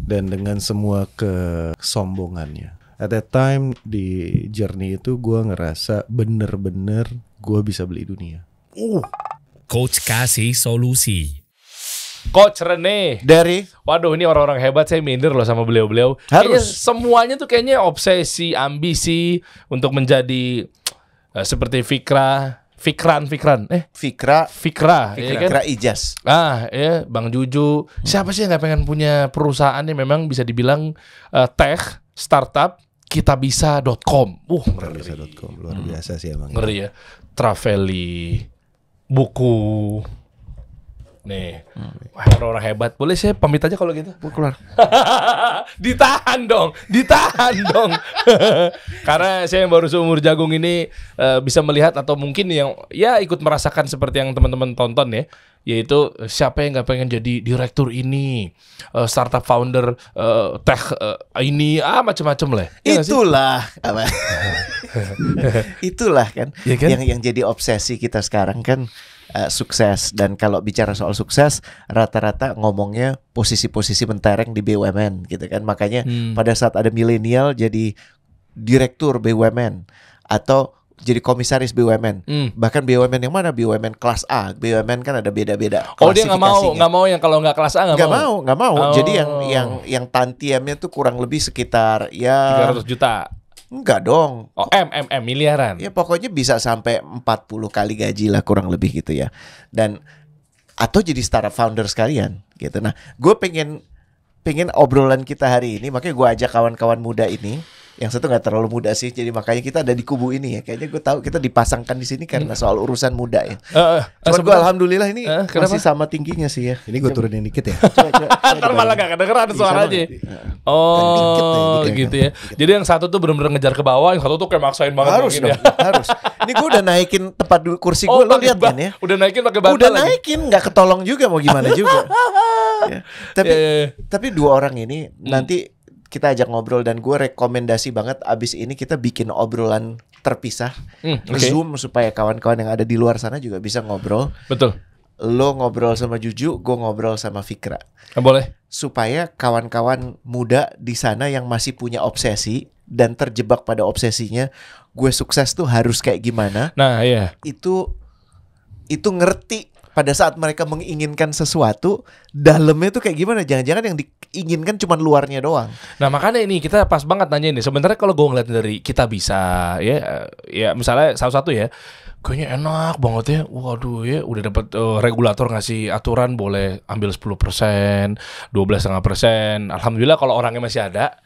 dan dengan semua kesombongannya. At that time di journey itu gue ngerasa bener-bener gue bisa beli dunia. Coach kasih solusi. Coach Rene. Dari Waduh, ini orang-orang hebat, saya minder loh sama beliau-beliau. Kayaknya semuanya tuh kayaknya obsesi, ambisi untuk menjadi seperti Fikra, ya kan? Ijaz. Ya, Bang Juju. Siapa sih yang nggak pengen punya perusahaan yang memang bisa dibilang tech, startup, kitabisa.com. Kitabisa.com luar biasa sih emang. Ngeri ya. Traveli, buku. Nih, wah, orang-orang hebat. Boleh saya pamit aja kalau gitu? Keluar. Ditahan dong. Karena saya yang baru seumur jagung ini bisa melihat atau mungkin yang ya ikut merasakan seperti yang teman-teman tonton ya, yaitu siapa yang nggak pengen jadi direktur ini, startup founder, tech ini, macam-macam lah. Ya, Itulah kan, ya kan? yang jadi obsesi kita sekarang kan. Sukses, dan kalau bicara soal sukses rata-rata ngomongnya posisi-posisi mentereng di BUMN gitu kan. Makanya pada saat ada milenial jadi direktur BUMN atau jadi komisaris BUMN, bahkan BUMN yang mana, BUMN kelas A, BUMN kan ada beda-beda. Oh, dia nggak mau yang kalau nggak kelas A nggak mau. Jadi yang tantiemnya tuh kurang lebih sekitar ya 300 juta. Enggak dong. Oh, miliaran. Ya pokoknya bisa sampai 40 kali gaji lah kurang lebih gitu ya. Dan atau jadi startup founder sekalian gitu. Nah, gue pengen obrolan kita hari ini, makanya gue ajak kawan-kawan muda ini. Yang satu nggak terlalu muda sih, jadi makanya kita ada di kubu ini ya. Kayaknya gue tahu kita dipasangkan di sini karena soal urusan muda ya. Cuma gue alhamdulillah ini masih sama tingginya sih ya. Ini gue turunin dikit ya. Ntar malah gak kedengeran suaranya. Gitu ya. Jadi yang satu tuh benar-benar ngejar ke bawah, yang satu tuh kayak maksain banget. Harus dong, harus. Ini gue udah naikin tempat kursi gue, lo lihat kan ya? Udah naikin pakai bantal. Udah naikin, nggak ketolong juga, mau gimana juga. Ya. Tapi dua orang ini nanti kita ajak ngobrol, dan gue rekomendasi banget abis ini kita bikin obrolan terpisah, Zoom, supaya kawan-kawan yang ada di luar sana juga bisa ngobrol. Betul. Lo ngobrol sama Juju, gue ngobrol sama Fikra. Boleh. Supaya kawan-kawan muda di sana yang masih punya obsesi dan terjebak pada obsesinya, gue sukses tuh harus kayak gimana. Nah, iya. Itu ngerti pada saat mereka menginginkan sesuatu, dalamnya tuh kayak gimana. Jangan-jangan yang diinginkan cuma luarnya doang. Nah, makanya ini kita pas banget nanya ini. Sebenarnya kalau gue ngeliat dari kita bisa ya misalnya salah satu ya, kayaknya enak banget ya. Waduh ya, udah dapat regulator ngasih aturan boleh ambil 10%, 12,5%. Alhamdulillah kalau orangnya masih ada,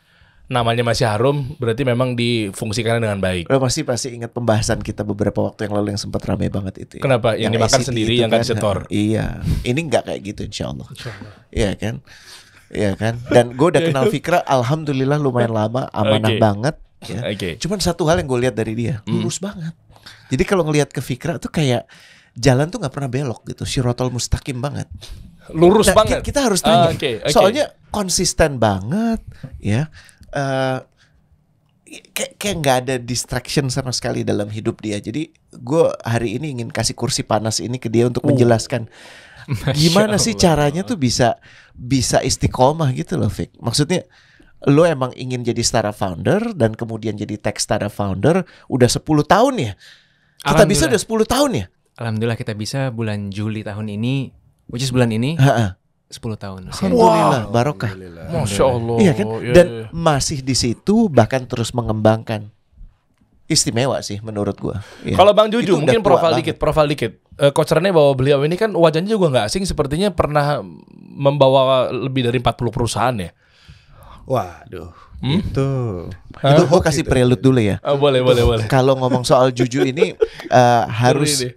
namanya masih harum, berarti memang difungsikan dengan baik. Lo pasti ingat pembahasan kita beberapa waktu yang lalu yang sempat ramai banget itu ya. Kenapa? Yang dimakan ICT sendiri, yang kan, gak disetor. Iya. Ini nggak kayak gitu insyaallah. Iya kan? Iya kan? Dan gue udah kenal Fikra, alhamdulillah lumayan lama, amanah banget ya. Cuman satu hal yang gue lihat dari dia, lurus banget. Jadi kalau ngelihat ke Fikra tuh kayak jalan tuh nggak pernah belok gitu, Shirotol mustaqim banget. Lurus banget. Kita harus tanya. Soalnya konsisten banget ya. Kayak nggak ada distraction sama sekali dalam hidup dia. Jadi gue hari ini ingin kasih kursi panas ini ke dia untuk menjelaskan gimana sih caranya tuh bisa istiqomah gitu loh, Fik. Maksudnya lo emang ingin jadi startup founder dan kemudian jadi tech startup founder udah 10 tahun ya. Kita bisa udah 10 tahun ya. Alhamdulillah kita bisa bulan Juli tahun ini, which is bulan ini. 10 tahun. Alhamdulillah, barokah. Masya Allah. Iya kan? Dan masih di situ bahkan terus mengembangkan. Istimewa sih menurut gua. Ya. Kalau Bang Juju mungkin profil dikit. Coach Rene bahwa beliau ini kan wajahnya juga nggak asing, sepertinya pernah membawa lebih dari 40 perusahaan ya. Waduh. Itu gua kasih prelude dulu ya. Boleh. Kalau ngomong soal Juju ini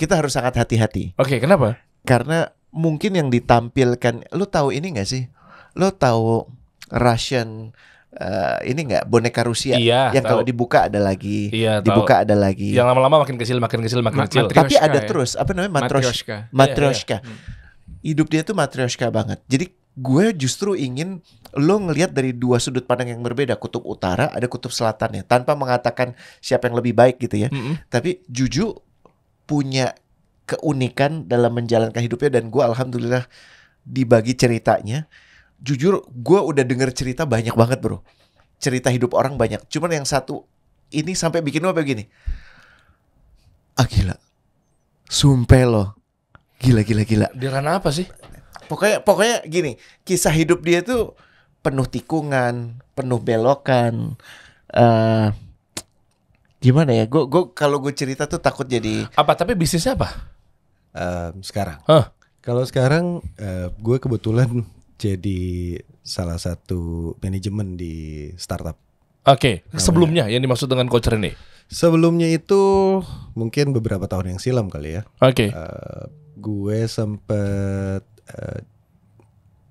kita harus sangat hati-hati. Oke, kenapa? Karena mungkin yang ditampilkan, lo tahu ini nggak sih? Lo tahu Russian ini nggak, boneka Rusia yang kalau dibuka ada lagi, dibuka ada lagi. Yang lama-lama makin kecil. Tapi ada terus apa namanya, matryoshka. Hidup dia tuh matryoshka banget. Jadi gue justru ingin lo ngelihat dari dua sudut pandang yang berbeda, kutub utara, ada kutub selatannya, tanpa mengatakan siapa yang lebih baik gitu ya. Tapi Juju punya keunikan dalam menjalankan hidupnya, dan gue alhamdulillah dibagi ceritanya. jujur gue udah denger cerita banyak banget bro. Cerita hidup orang banyak. Cuman yang satu ini sampai bikin gue begini. Gila. Sumpah loh. Gila. Di ranah apa sih? Pokoknya gini. Kisah hidup dia tuh penuh tikungan, penuh belokan. Gimana ya? Gue kalau gue cerita tuh takut jadi. Apa? Tapi bisnisnya apa? Sekarang. Hah? Kalau sekarang gue kebetulan jadi salah satu manajemen di startup. Oke. Sebelumnya yang dimaksud dengan coach Rene. Sebelumnya itu mungkin beberapa tahun yang silam kali ya. Oke. Gue sempet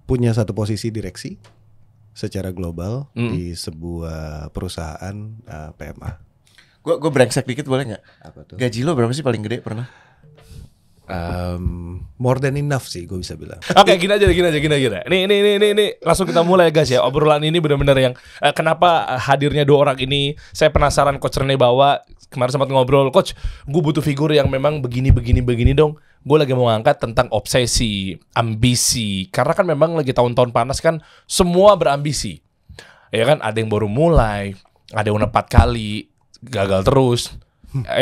punya satu posisi direksi secara global di sebuah perusahaan PMA. Gue brengsek dikit boleh nggak? Apa tuh? Gaji lo berapa sih paling gede pernah? More than enough sih gue bisa bilang. Oke, gini aja. Nih, langsung kita mulai guys ya. Obrolan ini benar-benar yang kenapa hadirnya dua orang ini. Saya penasaran Coach Rene bawa kemarin sempat ngobrol, Coach, gue butuh figur yang memang begini dong. Gue lagi mau ngangkat tentang obsesi, ambisi. Karena kan memang lagi tahun-tahun panas kan, semua berambisi. Ya kan, ada yang baru mulai, ada yang 4 kali gagal terus.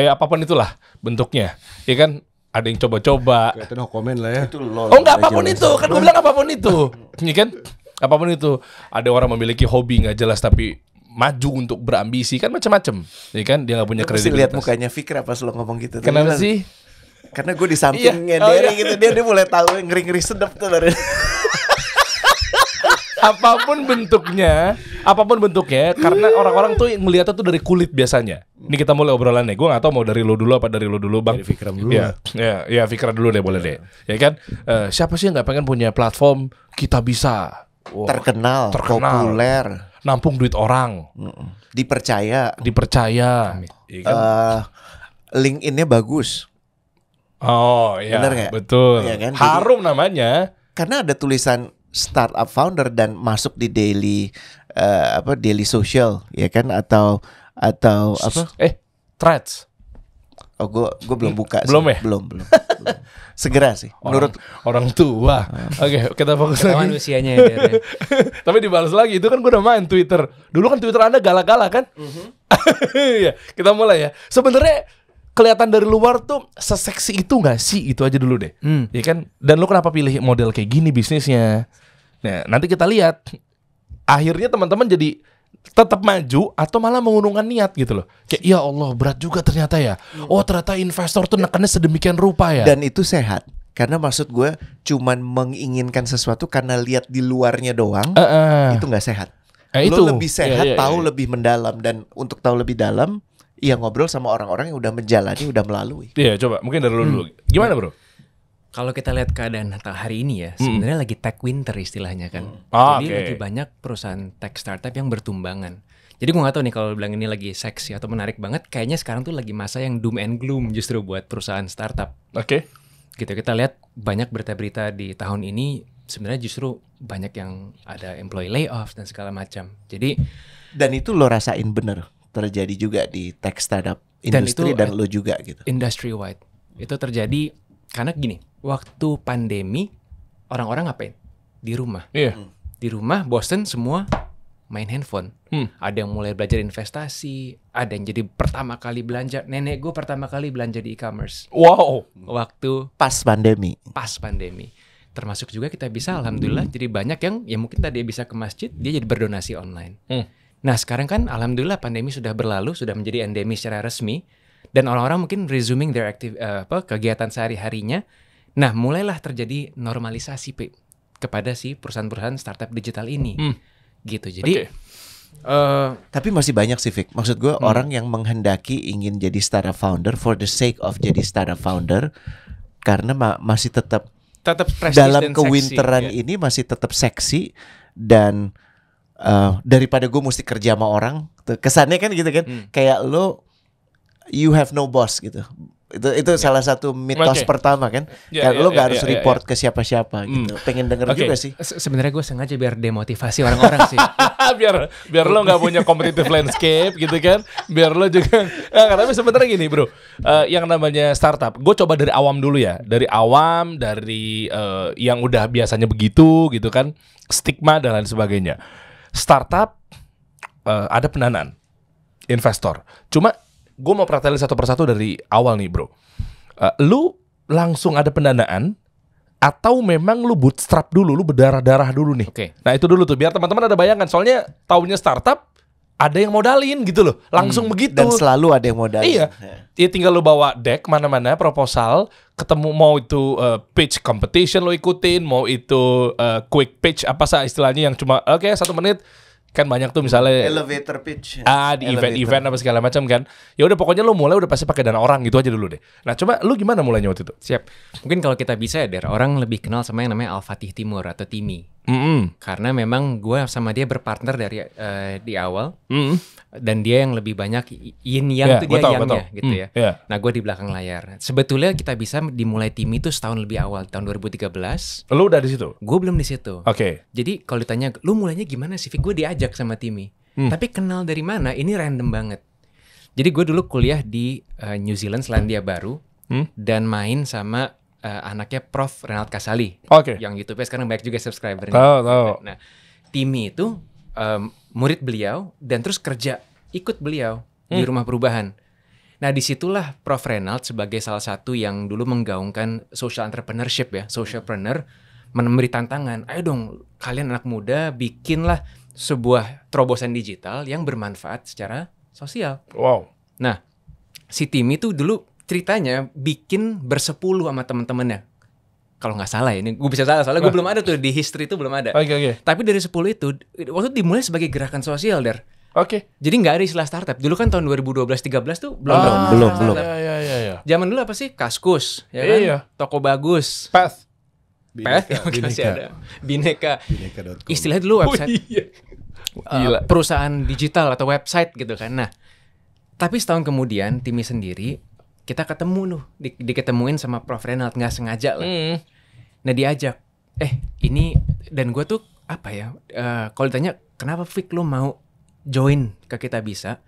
Apapun itulah bentuknya. Ya kan, ada yang coba-coba. Kelihatan no comment lah ya. Itu lo. Oh enggak, apapun itu. Kan gue bilang apapun itu. Iya kan? Apapun itu. Ada orang memiliki hobi gak jelas tapi maju untuk berambisi. Kan macam-macam. Iya kan? Dia gak punya Mesti kredibilitas. lihat mukanya Fikra pas lo ngomong gitu. Kenapa sih? Karena gue di sampingnya Derry gitu. Dia mulai tahu yang ngeri-ngeri sedap tuh dari. Apapun bentuknya, karena orang-orang tuh melihatnya tuh dari kulit biasanya. Ini kita mulai obrolannya. Gue nggak tahu mau dari lo dulu apa dari lo dulu, Bang. Dari Fikram dulu. Ya, Fikra dulu deh, boleh deh. Ya kan? Siapa sih yang nggak pengen punya platform kita bisa Terkenal, populer, nampung duit orang, dipercaya. Ya kan? LinkedIn-nya bagus. Oh iya, Bener nggak? betul. Iya kan? Harum namanya. Karena ada tulisan startup founder dan masuk di daily social ya kan atau apa? Threads. Oh gue belum buka sih. Belum ya? Belum. Segera sih. Menurut orang tua. Oke, kita fokus lagi. Manusianya ya, Der, ya. Tapi dibalas lagi, itu kan gue udah main Twitter. Dulu kan Twitter Anda galak-galak kan? Iya, kita mulai ya. Sebenarnya kelihatan dari luar tuh seseksi itu gak sih? Itu aja dulu deh. Ya kan? Dan lu kenapa pilih model kayak gini bisnisnya? Nah, nanti kita lihat. Akhirnya teman-teman jadi tetap maju atau malah mengurungkan niat gitu loh. Kayak ya Allah, berat juga ternyata ya. Oh, ternyata investor tuh nekannya sedemikian rupa ya. dan itu sehat. Karena maksud gue cuman menginginkan sesuatu karena lihat di luarnya doang. Itu gak sehat. itu Lo lebih sehat, Iya. tahu lebih mendalam. Dan untuk tahu lebih dalam, ya ngobrol sama orang-orang yang udah menjalani, udah melalui. Iya, coba mungkin dari lu dulu. Gimana, Bro? Kalau kita lihat keadaan hari ini ya, sebenarnya lagi tech winter istilahnya kan. Jadi Oke. lagi banyak perusahaan tech startup yang bertumbangan. Jadi gue gak tahu nih kalau bilang ini lagi seksi atau menarik banget. Kayaknya sekarang tuh lagi masa yang doom and gloom justru buat perusahaan startup. Oke. Gitu, kita lihat banyak berita-berita di tahun ini sebenarnya justru banyak yang ada employee layoff dan segala macam. Jadi Dan itu lo rasain bener terjadi juga di tech startup Dan industri itu, dan lo juga gitu. industry wide itu terjadi karena gini, waktu pandemi orang-orang ngapain? Di rumah. Iya. Di rumah bosen semua main handphone. Ada yang mulai belajar investasi, ada yang jadi pertama kali belanja. Nenek gue pertama kali belanja di e-commerce Wow. waktu Pas pandemi. pas pandemi. Termasuk juga kita bisa alhamdulillah jadi banyak yang ya mungkin tadi bisa ke masjid, dia jadi berdonasi online. Nah, sekarang kan alhamdulillah pandemi sudah berlalu, sudah menjadi endemi secara resmi dan orang-orang mungkin resuming their kegiatan sehari-harinya. Nah, mulailah terjadi normalisasi kepada si perusahaan-perusahaan startup digital ini. Gitu. Jadi Tapi masih banyak sih Vic. Maksud gue orang yang menghendaki ingin jadi startup founder for the sake of jadi startup founder karena masih tetap prestis dalam dan seksi, kewinteran ya. ini masih tetap seksi dan daripada gue mesti kerja sama orang tuh, kesannya kan gitu kan kayak lo you have no boss gitu. Itu salah satu mitos Oke. pertama kan. Ya, Lo ya, nggak harus ya, report ke siapa-siapa gitu. Pengen denger Oke. juga sih. Sebenarnya gue sengaja biar demotivasi orang-orang sih. biar lo nggak punya competitive landscape gitu kan, biar lo juga tapi sebenarnya gini bro, yang namanya startup gue coba dari awam dulu ya, dari yang udah biasanya begitu gitu kan, stigma dan lain sebagainya. Startup ada pendanaan investor, cuma gue mau perhatiin satu persatu dari awal nih bro. Lu langsung ada pendanaan atau memang lu bootstrap dulu, lu berdarah-darah dulu nih? Oke. Nah itu dulu tuh, biar teman-teman ada bayangan. Soalnya taunya startup, ada yang modalin gitu loh. Langsung begitu. Dan selalu ada yang modal. Iya. Ya tinggal lu bawa deck mana-mana, proposal, ketemu mau itu pitch competition lo ikutin, mau itu quick pitch apa sih istilahnya yang cuma oke 1 menit. Kan banyak tuh misalnya Elevator pitch. di event-event apa segala macam kan. Ya udah pokoknya lu mulai udah pasti pakai dana orang gitu aja dulu deh. Nah, coba lu gimana mulainya waktu itu? Siap. Mungkin kalau kita bisa ya, Der, orang lebih kenal sama yang namanya Al-Fatih Timur atau Timi. Karena memang gue sama dia berpartner dari di awal. Dan dia yang lebih banyak yin yang tuh dia yangnya gitu ya. Yeah. Nah gue di belakang layar. Sebetulnya kita bisa dimulai Timi itu setahun lebih awal, tahun 2013. Lu udah di situ? Gue belum di situ. Oke. Jadi kalau ditanya, lu mulainya gimana sih? Gue diajak sama Timi. Tapi kenal dari mana? Ini random banget. Jadi gue dulu kuliah di New Zealand, Selandia Baru. Dan main sama anaknya Prof. Renald Kasali. Oke. Yang YouTube-nya sekarang banyak juga subscribernya. Tahu. Nah, Timi itu murid beliau dan terus kerja ikut beliau di rumah perubahan. Nah, disitulah Prof. Renald sebagai salah satu yang dulu menggaungkan social entrepreneurship ya, socialpreneur, memberi tantangan. Ayo dong, kalian anak muda bikinlah sebuah terobosan digital yang bermanfaat secara sosial. Wow. Nah, si Timi tuh dulu ceritanya bikin bersepuluh sama teman-temannya. Kalau nggak salah ya, ini gue bisa salah, soalnya gue belum ada tuh di history itu belum ada. Oke. Tapi dari 10 itu, waktu itu dimulai sebagai gerakan sosial, Der. Oke. Jadi nggak ada istilah startup. Dulu kan tahun 2012-13 tuh belum. Belum. Ya. Zaman dulu apa sih? Kaskus, ya kan? Iya. Toko bagus. Path. Oke, masih ada. Bineka. Bineka.com. Istilah dulu website. iya. Gila. Perusahaan digital atau website gitu kan. Nah, tapi setahun kemudian Timi sendiri kita ketemu tuh, diketemuin sama Prof. Renald, nggak sengaja lah. Nah diajak, ini, dan gue tuh apa ya, kalau ditanya kenapa Fik lo mau join ke Kita Bisa,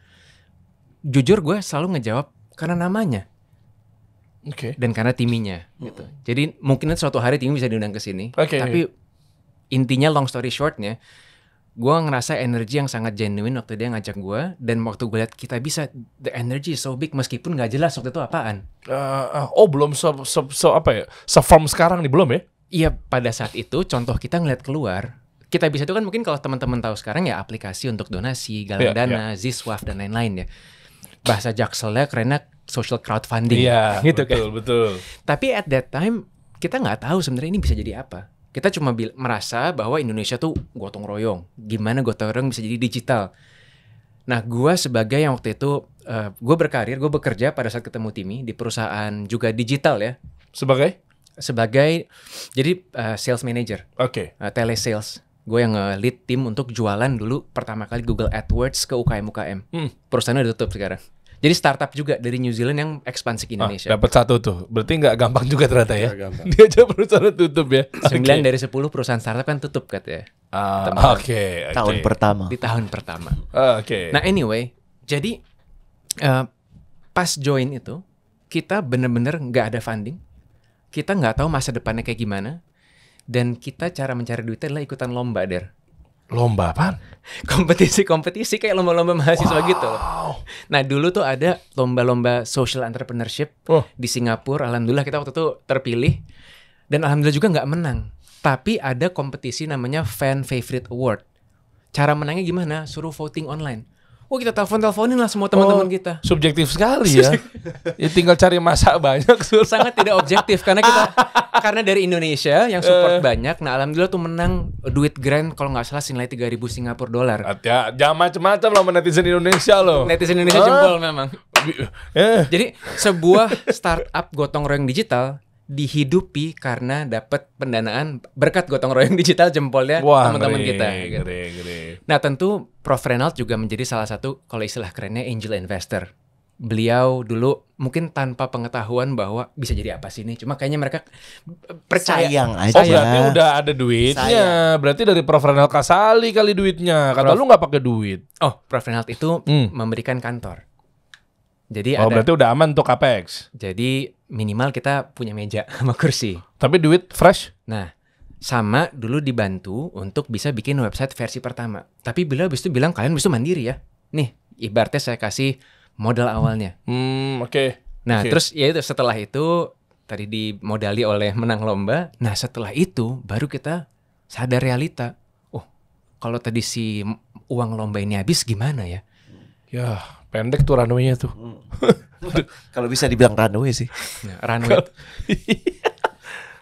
jujur gue selalu ngejawab karena namanya Oke. dan karena timinya gitu. Jadi mungkin suatu hari Timi bisa diundang ke sini. Oke. Tapi intinya long story shortnya, gue ngerasa energi yang sangat genuine waktu dia ngajak gue, dan waktu gue lihat Kita Bisa, the energy is so big meskipun nggak jelas waktu itu apaan. Belum se-firm sekarang nih, belum ya? Iya, pada saat itu contoh kita ngeliat keluar, Kita Bisa itu kan mungkin kalau teman-teman tahu sekarang ya aplikasi untuk donasi, galang dana, Ziswaf dan lain-lain ya. Bahasa Jakselnya kerennya social crowdfunding. Iya, gitu betul, kan. betul. Tapi at that time kita nggak tahu sebenarnya ini bisa jadi apa. Kita cuma merasa bahwa Indonesia tuh gotong royong. Gimana gotong royong bisa jadi digital. Nah, gue sebagai yang waktu itu gue bekerja pada saat ketemu Timi di perusahaan juga digital ya. Sebagai jadi sales manager, Oke. telesales. Gue yang lead tim untuk jualan dulu pertama kali Google AdWords ke UKM. Perusahaannya udah tutup sekarang. Jadi startup juga dari New Zealand yang ekspansi ke Indonesia. Dapat 1 tuh. Berarti nggak gampang juga ternyata ya. Nggak gampang. Dia aja perusahaan tutup ya. 9 dari 10 perusahaan startup kan tutup katanya. Oke. Tahun pertama. Di tahun pertama. Oke. Nah anyway, jadi pas join itu kita bener-bener nggak ada funding, kita nggak tahu masa depannya kayak gimana, dan kita cara mencari duitnya adalah ikutan lomba, Der. Lomba apaan? Kompetisi kayak lomba-lomba mahasiswa gitu loh. Nah dulu tuh ada lomba-lomba social entrepreneurship di Singapura. Alhamdulillah kita waktu itu terpilih, dan alhamdulillah juga nggak menang. Tapi ada kompetisi namanya Fan Favorite Award. Cara menangnya gimana? Suruh voting online. Oh kita teleponin lah semua teman-teman kita. Subjektif sekali ya. Ya tinggal cari masa banyak. Sangat tidak objektif karena dari Indonesia yang support banyak. Nah alhamdulillah tuh menang duit grand kalau nggak salah senilai 3.000 Singapura dolar. Ya, jangan macam-macam loh netizen Indonesia loh. Netizen Indonesia jempol memang. Jadi sebuah startup gotong royong digital dihidupi karena dapat pendanaan berkat gotong royong digital jempolnya teman-teman kita. Gede. Nah tentu Prof. Renald juga menjadi salah satu, kalau istilah kerennya, angel investor. beliau dulu mungkin tanpa pengetahuan bahwa bisa jadi apa sih ini. Cuma kayaknya mereka percaya. Sayang aja. Oh berarti udah ada duitnya. Berarti dari Prof Renald Kasali kali duitnya. Kata lu nggak pakai duit. Oh, Prof Renald itu memberikan kantor. Jadi berarti udah aman untuk Capex. Jadi minimal kita punya meja sama kursi. Tapi duit fresh? Nah, sama dulu dibantu untuk bisa bikin website versi pertama. Tapi beliau habis itu bilang kalian bisa mandiri ya. Nih, ibaratnya saya kasih modal awalnya. Oke. Nah, terus ya itu setelah itu tadi dimodali oleh menang lomba. Nah, setelah itu baru kita sadar realita. Oh, kalau tadi si uang lomba ini habis gimana ya? Ya, pendek tuh runway-nya tuh. Kalau bisa dibilang runway sih. Nah, runway.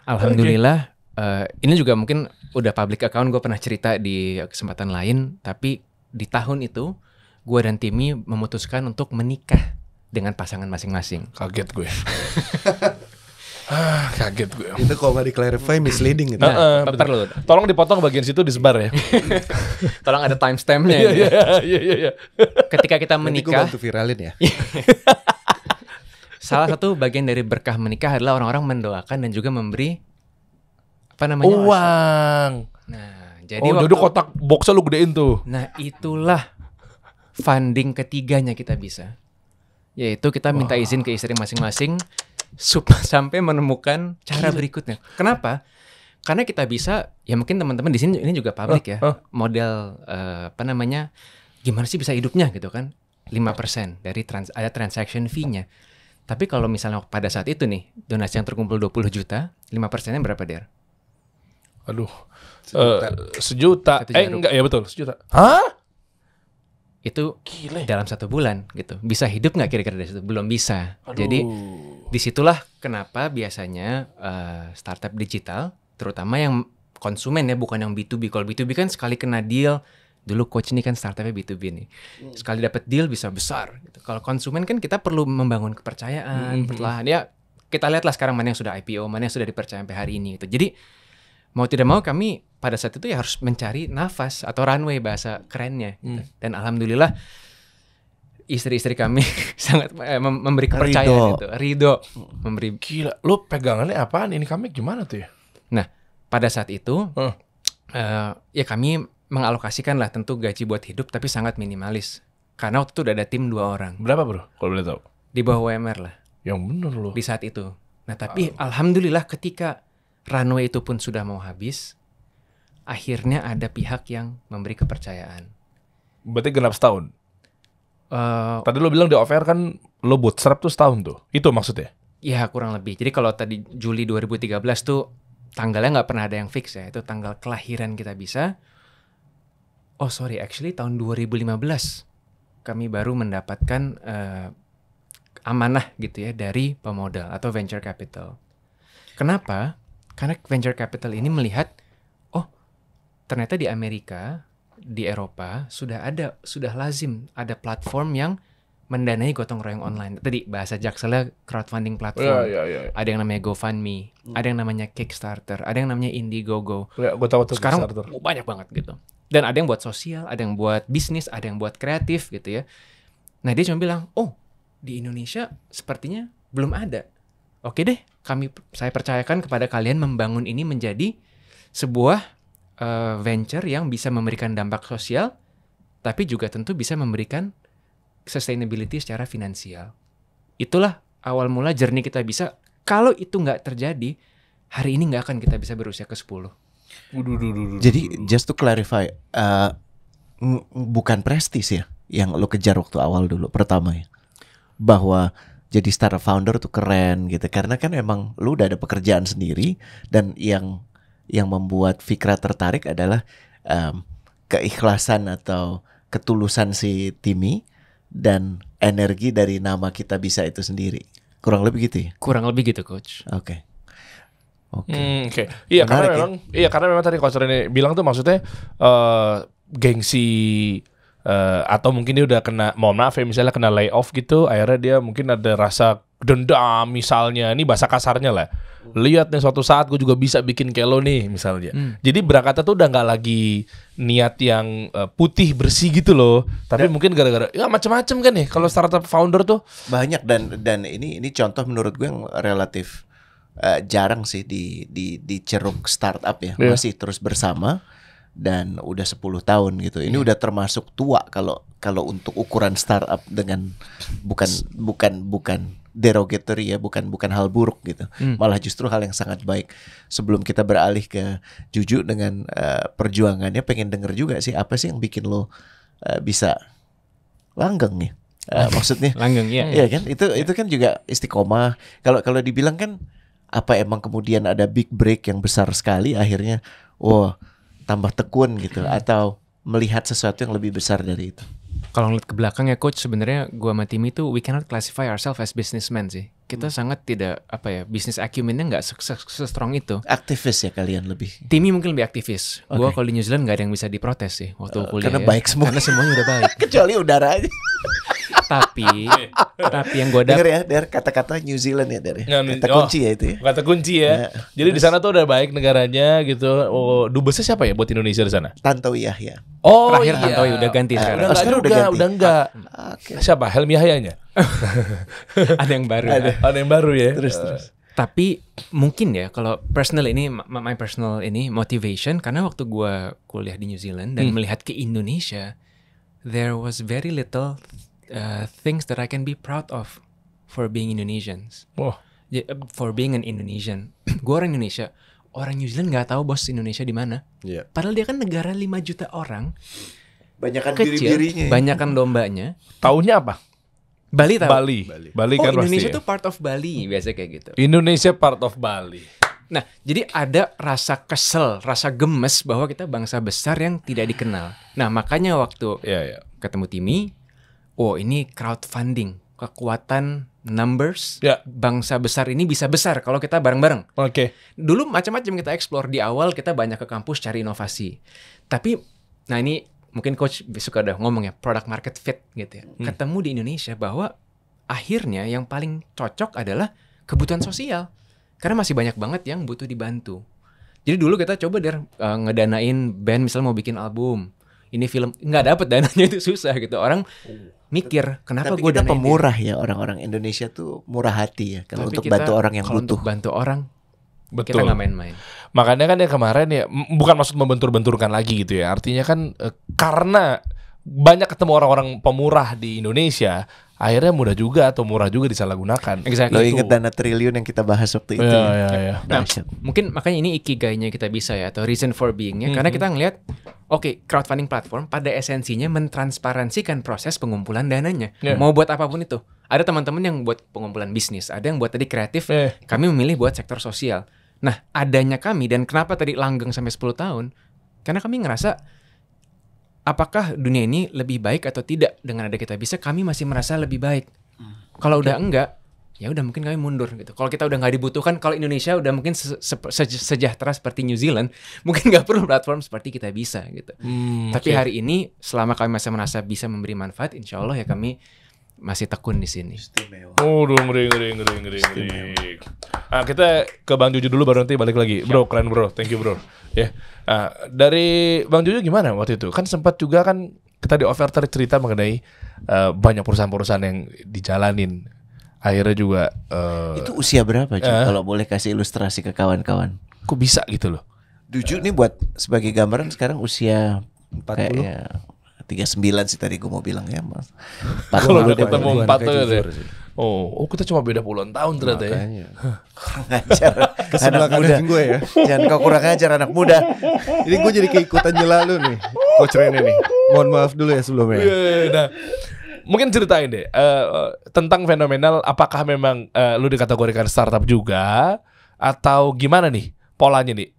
Alhamdulillah. Ini juga mungkin udah public account, gue pernah cerita di kesempatan lain. Tapi di tahun itu gue dan Timmy memutuskan untuk menikah dengan pasangan masing-masing. Kaget gue. Kaget gue. Itu kalau nggak di-clarify misleading gitu. Nah, perlu. Tolong dipotong bagian situ disebar ya. Tolong ada timestampnya. Iya. Ketika kita Nanti gue menikah, bantu viralin ya. salah satu bagian dari berkah menikah adalah orang-orang mendoakan dan juga memberi apa namanya? Uang. Nah, jadi jadi kotak boxnya lu gedein tuh. Nah, itulah funding ketiganya kita bisa. Yaitu kita minta izin ke istri masing-masing sampai menemukan cara berikutnya. Kenapa? Karena kita bisa, ya mungkin teman-teman di sini ini juga public ya. Model gimana sih bisa hidupnya gitu kan? 5% dari ada transaction fee-nya. Tapi kalau misalnya pada saat itu nih, donasi yang terkumpul 20 juta, 5%-nya berapa, Der? Aduh. Sejuta. Enggak ya betul, sejuta. Itu gile. Dalam 1 bulan gitu. Bisa hidup nggak kira-kira dari situ? Belum bisa. Aduh. Jadi disitulah kenapa biasanya startup digital, terutama yang konsumen ya, bukan yang B2B. Kalau B2B kan sekali kena deal, dulu coach ini kan startupnya B2B nih. Sekali dapat deal bisa besar. Gitu. Kalau konsumen kan kita perlu membangun kepercayaan, perlahan. Ya kita lihatlah sekarang mana yang sudah IPO, mana yang sudah dipercaya sampai hari ini. Gitu. Jadi mau tidak mau kami pada saat itu ya harus mencari nafas atau runway bahasa kerennya. Gitu. Dan alhamdulillah istri-istri kami sangat memberi kepercayaan itu. Ridho. Memberi. Gila, lu pegangannya apaan? Ini kami gimana tuh ya? Nah, pada saat itu ya kami mengalokasikan lah tentu gaji buat hidup tapi sangat minimalis. Karena waktu itu udah ada tim 2 orang. Berapa bro? Kalau boleh tahu? Di bawah UMR lah. Yang bener loh. Di saat itu. Nah tapi alhamdulillah ketika runway itu pun sudah mau habis, akhirnya ada pihak yang memberi kepercayaan. Berarti genap setahun? Tadi lo bilang di off air kan lo bootstrap tuh setahun tuh. Itu maksudnya? Ya kurang lebih. Jadi kalau tadi Juli 2013 tuh tanggalnya nggak pernah ada yang fix ya. Itu tanggal kelahiran kita bisa. Oh sorry, actually tahun 2015 kami baru mendapatkan amanah gitu ya dari pemodal atau venture capital. Kenapa? Karena venture capital ini melihat, oh ternyata di Amerika, di Eropa sudah lazim ada platform yang mendanai gotong royong online. Tadi bahasa jakselnya crowdfunding platform. Ya. Ada yang namanya GoFundMe, ada yang namanya Kickstarter, ada yang namanya Indiegogo. Ya, gue tahu tuh sekarang Kickstarter. Banyak banget gitu. Dan ada yang buat sosial, ada yang buat bisnis, ada yang buat kreatif gitu ya. Nah dia cuma bilang, oh di Indonesia sepertinya belum ada. Oke deh, saya percayakan kepada kalian membangun ini menjadi sebuah venture yang bisa memberikan dampak sosial, tapi juga tentu bisa memberikan sustainability secara finansial. Itulah awal mula journey kita bisa. Kalau itu nggak terjadi, hari ini nggak akan kita bisa berusia ke-10. Jadi just to clarify, bukan prestis ya yang lo kejar waktu awal dulu pertama ya, bahwa jadi startup founder tuh keren gitu, karena kan emang lo udah ada pekerjaan sendiri dan yang membuat Fikra tertarik adalah keikhlasan atau ketulusan si Timmy dan energi dari nama Kita Bisa itu sendiri. Kurang lebih gitu ya? Kurang lebih gitu, Coach. Oke. Iya, karena memang tadi Coach Rene bilang tuh maksudnya gengsi atau mungkin dia udah kena, mohon maaf ya, misalnya kena layoff gitu, akhirnya dia mungkin ada rasa dendam misalnya, ini bahasa kasarnya lah. Lihat nih suatu saat gue juga bisa bikin kayak lo nih misalnya. Jadi berangkatnya tuh udah nggak lagi niat yang putih bersih gitu loh. Tapi mungkin gara-gara ya macam-macam kan nih kalau startup founder tuh. Banyak dan ini contoh menurut gue yang relatif jarang sih di ceruk startup ya. Masih terus bersama dan udah 10 tahun gitu. Ini udah termasuk tua kalau untuk ukuran startup dengan bukan derogatory ya, bukan hal buruk gitu. Malah justru hal yang sangat baik. Sebelum kita beralih ke Juju dengan perjuangannya, pengen denger juga sih apa sih yang bikin lo bisa langgeng ya. Maksudnya Langgeng ya. iya kan? Itu kan juga istiqomah. Kalau dibilang kan apa emang kemudian ada big break yang besar sekali akhirnya tambah tekun gitu atau melihat sesuatu yang lebih besar dari itu. Kalau ngeliat ke belakang ya coach, sebenarnya gua sama Timmy tuh we cannot classify ourselves as businessmen sih. Kita sangat tidak business acumennya nggak se-strong itu. Aktivis ya kalian lebih. Timmy mungkin lebih aktivis. Gua kalau di New Zealand nggak ada yang bisa diprotes sih waktu kuliah. Karena ya. baik semua. Karena semuanya udah baik. Kecuali udara aja. tapi yang gua Dengar dapat ya, dari kata-kata New Zealand ya dari. Ya, Kata kunci ya itu ya. Kata kunci ya. Jadi di sana tuh udah baik negaranya gitu. Dubesnya siapa ya buat Indonesia di sana? Tantowi Yahya. Oh terakhir iya. Tantowi udah ganti sekarang. Udah enggak sekarang juga, udah ganti. udah enggak. Oke. Siapa? Helmi Yahyanya? ada yang baru. Ada yang baru ya. Terus. Tapi mungkin ya kalau personal ini my personal ini motivation karena waktu gua kuliah di New Zealand dan melihat ke Indonesia, there was very little things that I can be proud of for being Indonesians. Wah. For being an Indonesian. Gua orang Indonesia. Orang New Zealand nggak tahu bos Indonesia di mana. Iya. Padahal dia kan negara 5 juta orang, Banyakan kecil, biri-birinya. banyakan dombanya. Taunya apa? Bali tahu. Bali Oh, kan Indonesia pasti. tuh part of Bali, biasa kayak gitu. Indonesia part of Bali. Nah, jadi ada rasa kesel, rasa gemes bahwa kita bangsa besar yang tidak dikenal. Nah, makanya waktu Iya. ketemu Timmy, ini crowdfunding, kekuatan numbers, Ya. bangsa besar ini bisa besar kalau kita bareng-bareng. Oke. Dulu macam-macam kita explore, di awal kita banyak ke kampus cari inovasi. Tapi, nah ini mungkin coach suka udah ngomong ya, product market fit gitu ya. Ketemu di Indonesia bahwa akhirnya yang paling cocok adalah kebutuhan sosial. Karena masih banyak banget yang butuh dibantu. Jadi dulu kita coba ngedanain band misalnya mau bikin album. Ini film, nggak dapet dananya itu susah gitu. Orang mikir, kenapa Tapi gue kita danain pemurah ya, orang-orang Indonesia tuh murah hati ya kalau Tapi untuk kita- bantu orang yang kalau butuh. untuk bantu orang, kita Betul. nggak main-main. Makanya kan yang kemarin ya bukan maksud membentur-benturkan lagi gitu ya. Artinya kan karena banyak ketemu orang-orang pemurah di Indonesia, akhirnya mudah juga atau murah juga disalahgunakan. Exactly. Lo inget dana triliun yang kita bahas waktu itu ya? Iya. Nah, Dahsyat. mungkin makanya ini ikigainya kita bisa ya, atau reason for being-nya. Karena kita ngelihat, crowdfunding platform pada esensinya mentransparansikan proses pengumpulan dananya. Yeah. Mau buat apapun itu. Ada teman-teman yang buat pengumpulan bisnis, ada yang buat tadi kreatif, kami memilih buat sektor sosial. Nah, adanya kami, dan kenapa tadi langgeng sampai 10 tahun, karena kami ngerasa, apakah dunia ini lebih baik atau tidak dengan ada kita bisa, kami masih merasa lebih baik. Kalau udah enggak, ya udah mungkin kami mundur gitu. Kalau kita udah nggak dibutuhkan, kalau Indonesia udah mungkin sejahtera seperti New Zealand, mungkin nggak perlu platform seperti kita bisa gitu. Tapi hari ini selama kami masih merasa bisa memberi manfaat, insya Allah ya kami masih tekun di sini. Waduh, ngeri. Nah, kita ke Bang Juju dulu baru nanti balik lagi. Bro, keren bro. Thank you bro. Ya. Nah, dari Bang Juju gimana waktu itu? Kan sempat juga kan kita di offer cerita mengenai banyak perusahaan-perusahaan yang dijalanin. Akhirnya juga Itu usia berapa Ju? Kalau boleh kasih ilustrasi ke kawan-kawan. kok bisa gitu loh. Juju nih buat sebagai gambaran sekarang usia 40. kayaknya 39 sih tadi gue mau bilang ya Mas. Kalau udah Dua ketemu anak 4 tuh jujur ya. sih. Oh, kita cuma beda puluhan tahun ternyata ya. Makanya. Kurang ajar Sebelah anak muda. kanan gue ya. Jangan kau kurang ajar anak muda. Ini gue jadi keikutan nyelalu nih, Coach Rene nih. Mohon maaf dulu ya sebelumnya. Nah, mungkin ceritain deh tentang fenomenal. Apakah memang lu dikategorikan startup juga atau gimana nih polanya nih?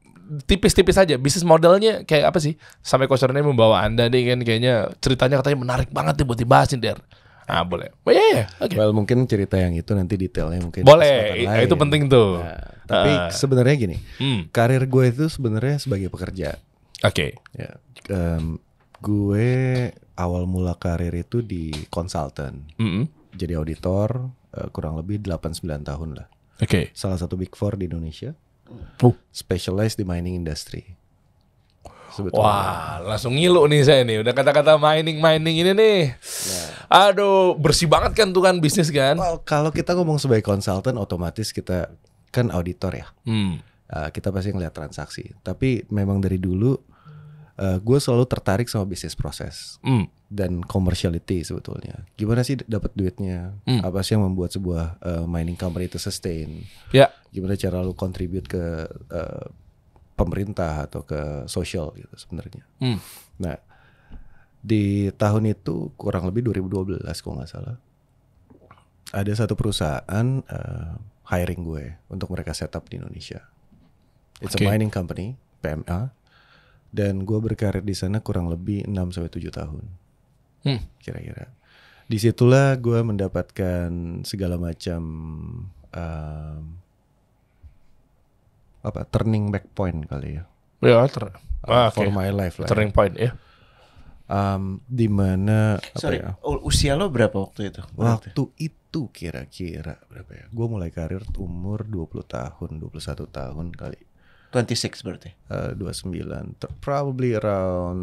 Tipis-tipis aja. Bisnis modelnya kayak apa sih? Sampai Coach Rene membawa Anda nih kan kayaknya ceritanya katanya menarik banget nih buat dibahasin Der. Ah boleh. Oh iya. Oke. Well mungkin cerita yang itu nanti detailnya mungkin Boleh. kesempatan lain. Itu penting tuh. Nah, tapi sebenarnya gini, karir gue itu sebenarnya sebagai pekerja. Oke. Ya, gue awal mula karir itu di konsultan. jadi auditor kurang lebih 8-9 tahun lah. Oke. Salah satu Big Four di Indonesia. Specialized di mining industry. Sebetulnya. Wah, langsung ngilu nih saya nih. Udah kata-kata mining ini nih. Aduh, bersih banget kan tuh kan bisnis kan. Well, kalau kita ngomong sebagai konsultan, otomatis kita kan auditor ya. Kita pasti ngeliat transaksi. Tapi memang dari dulu gue selalu tertarik sama bisnis proses dan commerciality sebetulnya. Gimana sih dapat duitnya? Apa sih yang membuat sebuah mining company itu sustain? Ya. Gimana cara lu contribute ke pemerintah atau ke sosial gitu sebenarnya. Nah, di tahun itu kurang lebih 2012 kalau nggak salah, ada satu perusahaan hiring gue untuk mereka setup di Indonesia. It's a mining company, PMA, dan gue berkarir di sana kurang lebih 6-7 tahun, kira-kira. Disitulah gue mendapatkan segala macam turning back point kali ya. Ya, for my life lah. Turning point ya. Di mana usia lo berapa waktu itu? Waktu itu kira-kira berapa ya? Gue mulai karir umur 20 tahun, 21 tahun kali. 26 berarti. 29, probably around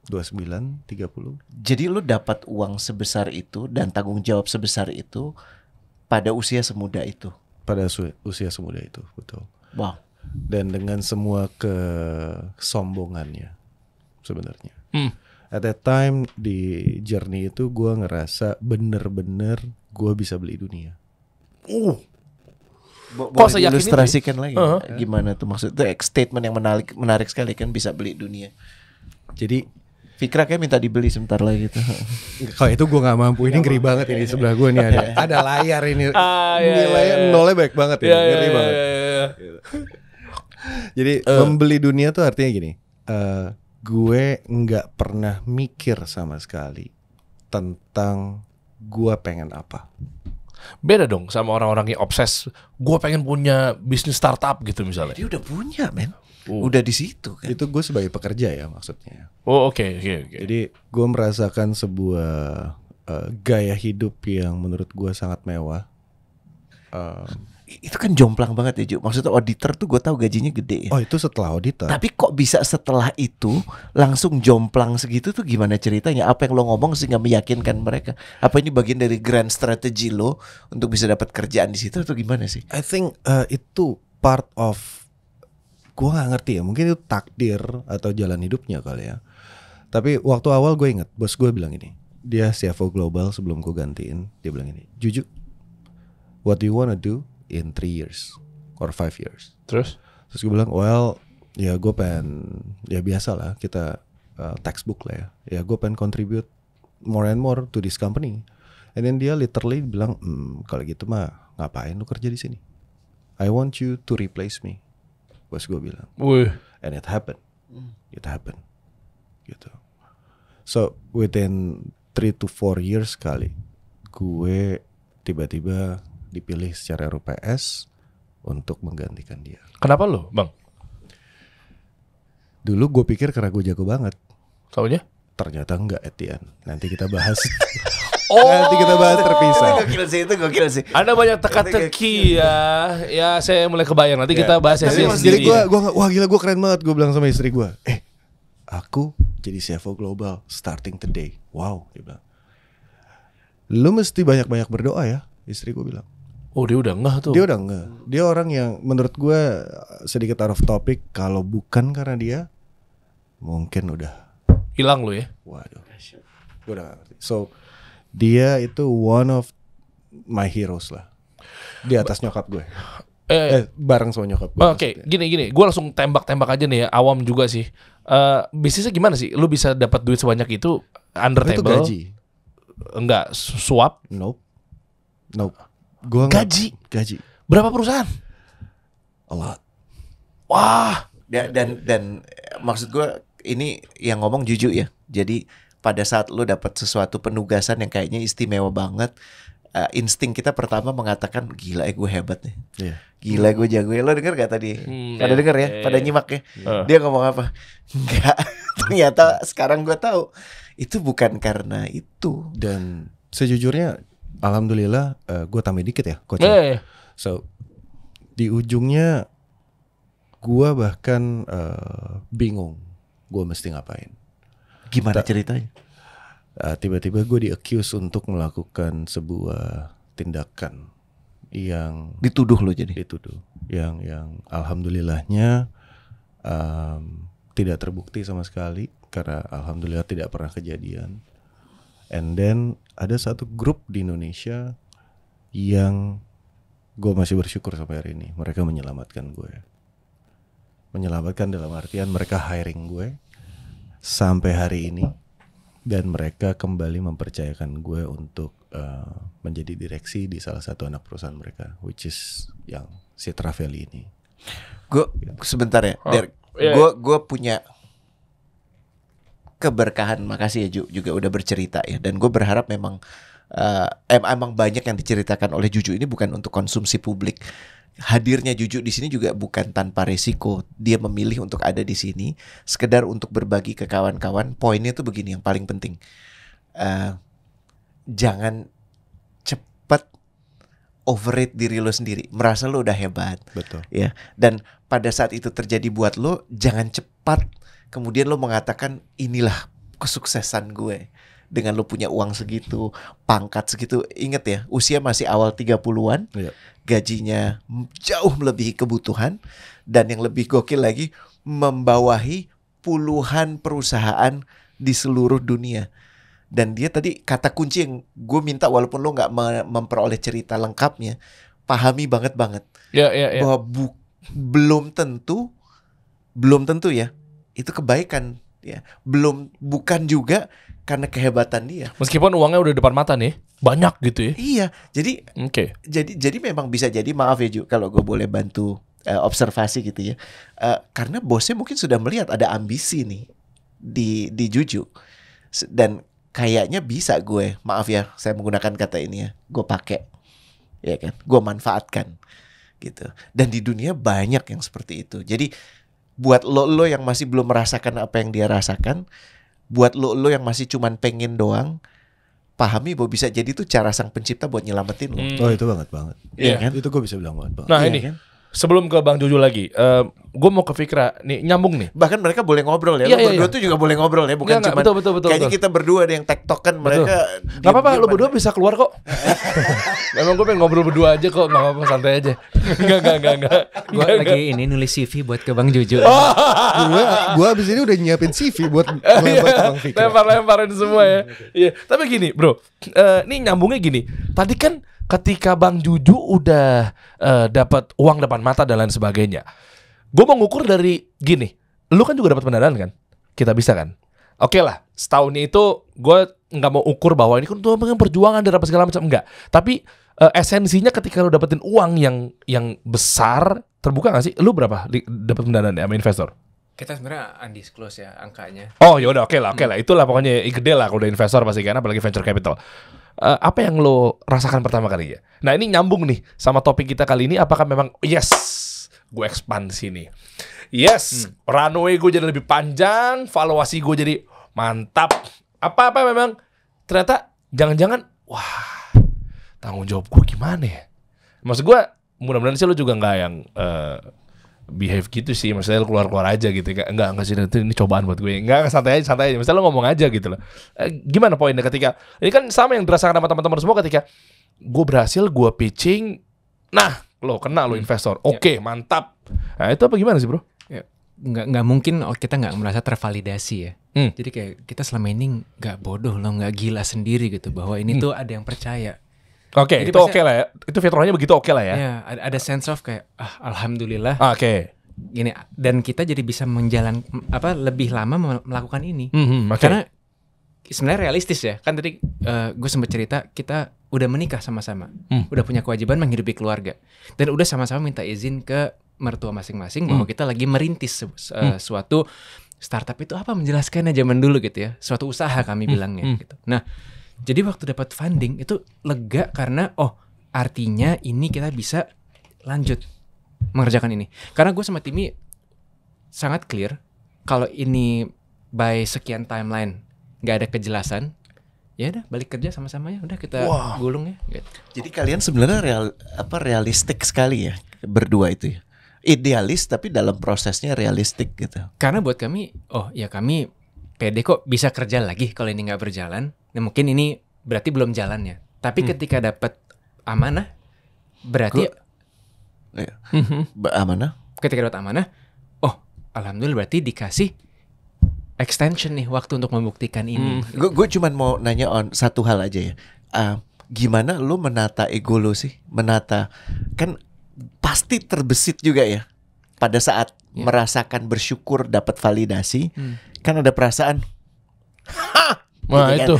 29, 30. Jadi lo dapat uang sebesar itu dan tanggung jawab sebesar itu pada usia semuda itu. Pada usia semuda itu, betul. Wow. Dan dengan semua kesombongannya sebenarnya. At that time di journey itu gue ngerasa bener-bener gue bisa beli dunia. Kok saya ilustrasikan lagi gimana tuh maksudnya statement yang menarik sekali kan, bisa beli dunia. Jadi Fikra kayak minta dibeli sebentar lagi gitu. Kalau itu gue nggak mampu. Ini ngeri banget ini sebelah gue nih ada layar ini. Nilainya nolnya baik banget ini. Ngeri banget. Jadi membeli dunia tuh artinya gini. Gue nggak pernah mikir sama sekali tentang gue pengen apa. Beda dong sama orang-orang yang obses. Gue pengen punya bisnis startup gitu misalnya. Dia udah punya, men. Udah di situ kan. Itu gue sebagai pekerja ya maksudnya. Oh oke. Jadi gue merasakan sebuah gaya hidup yang menurut gue sangat mewah. Itu kan jomplang banget ya, Ju. Maksudnya auditor tuh gue tahu gajinya gede ya. Oh, itu setelah auditor. Tapi kok bisa setelah itu langsung jomplang segitu tuh gimana ceritanya? Apa yang lo ngomong sehingga meyakinkan mereka? Apa ini bagian dari grand strategy lo untuk bisa dapat kerjaan di situ atau gimana sih? I think itu part of, gue gak ngerti ya, mungkin itu takdir atau jalan hidupnya kali ya. Tapi waktu awal gue inget bos gue bilang ini, dia CFO global sebelum gue gantiin. Dia bilang ini, Juju, what do you wanna do in 3 years or 5 years? Terus gue bilang, well, ya gue pengen, ya biasa lah kita textbook lah ya. Ya gue pengen contribute more and more to this company. And then dia literally bilang, kalau gitu mah ngapain lu kerja di sini? I want you to replace me. Bos gue bilang. And it happened. It happened. Gitu. So within 3 to 4 years kali, gue tiba-tiba dipilih secara RUPS untuk menggantikan dia. Kenapa lo, Bang? Dulu gue pikir karena gue jago banget. Taunya? Ternyata enggak, Etienne. Nanti kita bahas. Nanti kita bahas terpisah. Itu gokil sih. Ada banyak teka-teki ya. Ya saya mulai kebayang. Nanti kita bahas sesi Jadi sendiri. gue wah gila, gue keren banget. Gue bilang sama istri gue, aku jadi CFO global starting today. Wow, dia bilang. Lu mesti banyak-banyak berdoa ya, istri gue bilang. Oh, dia udah ngeh tuh. Dia udah ngeh. Dia orang yang menurut gue sedikit out of topic. Kalau bukan karena dia, mungkin udah hilang lo ya. Waduh, gue udah gak ngerti. So dia itu one of my heroes lah. Di atas nyokap gue. Bareng sama nyokap gue. Oke, gini. Gue langsung tembak-tembak aja nih ya. Awam juga sih. Bisnisnya gimana sih? Lu bisa dapat duit sebanyak itu under table? Itu gaji. Enggak, suap? Nope. Gua gaji. Berapa perusahaan? A lot. Wah. Dan maksud gue ini yang ngomong Juju ya. Jadi pada saat lo dapat sesuatu penugasan yang kayaknya istimewa banget, insting kita pertama mengatakan gila gue hebat nih. Yeah. Gila gue jago ya. Lo denger gak tadi? Pada denger ya? Pada nyimak ya? Dia ngomong apa? Enggak. Ternyata sekarang gue tahu itu bukan karena itu. Dan sejujurnya alhamdulillah gue tambah dikit ya coach. So di ujungnya gue bahkan bingung gue mesti ngapain. Gimana ceritanya? Tiba-tiba gue di-accuse untuk melakukan sebuah tindakan yang Dituduh lo jadi. dituduh, yang alhamdulillahnya tidak terbukti sama sekali karena alhamdulillah tidak pernah kejadian. And then ada satu grup di Indonesia yang gue masih bersyukur sampai hari ini, mereka menyelamatkan gue. Menyelamatkan dalam artian mereka hiring gue sampai hari ini, dan mereka kembali mempercayakan gue untuk menjadi direksi di salah satu anak perusahaan mereka, which is yang Citra Valley ini. Gue sebentar ya, gue punya keberkahan, makasih ya Ju, juga udah bercerita ya, dan gue berharap memang emang banyak yang diceritakan oleh Juju ini bukan untuk konsumsi publik. Hadirnya Juju di sini juga bukan tanpa resiko. Dia memilih untuk ada di sini sekedar untuk berbagi ke kawan-kawan. Poinnya tuh begini, yang paling penting, jangan cepat overrate diri lo sendiri, merasa lo udah hebat. Betul. Ya, dan pada saat itu terjadi buat lo, jangan cepat kemudian lo mengatakan inilah kesuksesan gue dengan lo punya uang segitu, pangkat segitu. Ingat ya, usia masih awal 30-an. Iya. Gajinya jauh melebihi kebutuhan, dan yang lebih gokil lagi, membawahi puluhan perusahaan di seluruh dunia. Dan dia tadi kata kunci yang gue minta, walaupun lo nggak memperoleh cerita lengkapnya, pahami banget bahwa belum tentu ya itu kebaikan ya, bukan juga karena kehebatan dia. Meskipun uangnya udah depan mata nih, banyak gitu ya. Iya, jadi jadi memang bisa jadi, maaf ya Ju, kalau gue boleh bantu observasi gitu ya, karena bosnya mungkin sudah melihat ada ambisi nih di Juju, dan kayaknya bisa gue, maaf ya saya menggunakan kata ini ya, gue pakai, ya kan, gue manfaatkan gitu. Dan di dunia banyak yang seperti itu. Jadi buat lo yang masih belum merasakan apa yang dia rasakan, buat lo yang masih cuman pengen doang, pahami bahwa bisa jadi tuh cara sang pencipta buat nyelamatin lo. Oh itu banget. Iya Kan? Itu gue bisa bilang banget. Nah Iya ini kan? sebelum ke Bang Juju lagi, gue mau ke Fikra nih, nyambung nih. Bahkan mereka boleh ngobrol ya. Iya, Lo berdua iya. tuh juga boleh ngobrol ya, bukan Enggak, cuma betul. kayaknya kita berdua ada yang tektokan, mereka Gak apa-apa, diem-diem lu berdua aja. bisa keluar kok. Memang gue pengen ngobrol berdua aja kok, gak apa-apa, santai aja. Enggak. Gue lagi ini nulis CV buat ke Bang Juju. Gue abis ini udah nyiapin CV buat Bang Fikra. Lempar-lemparin semua ya. Iya, tapi gini bro, ini nyambungnya gini. Tadi kan ketika Bang Juju udah dapat uang depan mata dan lain sebagainya, gue mau ngukur dari gini. Lu kan juga dapat pendanaan kan? Kita bisa kan? Oke lah, setahunnya itu gue nggak mau ukur bahwa ini kan tuh perjuangan dan apa segala macam, enggak. Tapi esensinya ketika lu dapetin uang yang besar, terbuka nggak sih? Lu berapa dapat pendanaan sama investor? Kita sebenarnya undisclosed ya angkanya. Oh yaudah, oke lah. Itulah pokoknya gede lah kalau udah investor pasti kan, apalagi venture capital. Apa yang lo rasakan pertama kali ya? Nah ini nyambung nih sama topik kita kali ini. Apakah memang yes, gue ekspansi nih, yes, runway gue jadi lebih panjang, valuasi gue jadi mantap. Apa memang ternyata jangan-jangan, wah, tanggung jawab gue gimana ya? Maksud gue mudah-mudahan sih lo juga nggak yang behave gitu sih, maksudnya lu keluar aja gitu, enggak sih, ini cobaan buat gue, enggak, santai aja, maksudnya lu ngomong aja gitu loh. Gimana poinnya ketika ini kan sama yang dirasakan sama teman-teman semua ketika gue berhasil, gue pitching, nah lo kena lo investor, oke, mantap. Nah itu apa gimana sih bro? Ya, nggak mungkin kita nggak merasa tervalidasi ya. Jadi kayak kita selama ini nggak bodoh loh, nggak gila sendiri gitu bahwa ini tuh ada yang percaya. Oke, Jadi itu oke lah ya, itu fitrahnya begitu oke lah ya. Ya, ada sense of kayak alhamdulillah. Oke. Gini, dan kita jadi bisa lebih lama melakukan ini. Oke. Karena sebenarnya realistis ya. Kan tadi gue sempat cerita kita udah menikah sama-sama. Udah punya kewajiban menghidupi keluarga. Dan udah sama-sama minta izin ke mertua masing-masing bahwa kita lagi merintis suatu startup. Itu apa menjelaskannya zaman dulu gitu ya. Suatu usaha kami bilangnya gitu. Nah, jadi waktu dapat funding itu lega karena artinya ini kita bisa lanjut mengerjakan ini. Karena gue sama Timmy sangat clear kalau ini by sekian timeline nggak ada kejelasan, ya udah balik kerja sama-sama ya, udah kita gulung ya. Gitu. Jadi kalian sebenarnya realistik sekali ya berdua itu ya. Idealis tapi dalam prosesnya realistik gitu. Karena buat kami, oh ya kami pede kok bisa kerja lagi kalau ini nggak berjalan. Nah, mungkin ini berarti belum jalannya. Tapi ketika dapat amanah, berarti Amanah. ketika dapat amanah, oh alhamdulillah berarti dikasih extension nih waktu untuk membuktikan ini. Gue cuman mau nanya satu hal aja ya. Gimana lu menata ego lu sih? Menata, kan pasti terbesit juga ya pada saat merasakan bersyukur dapat validasi. Kan ada perasaan Nah gitu itu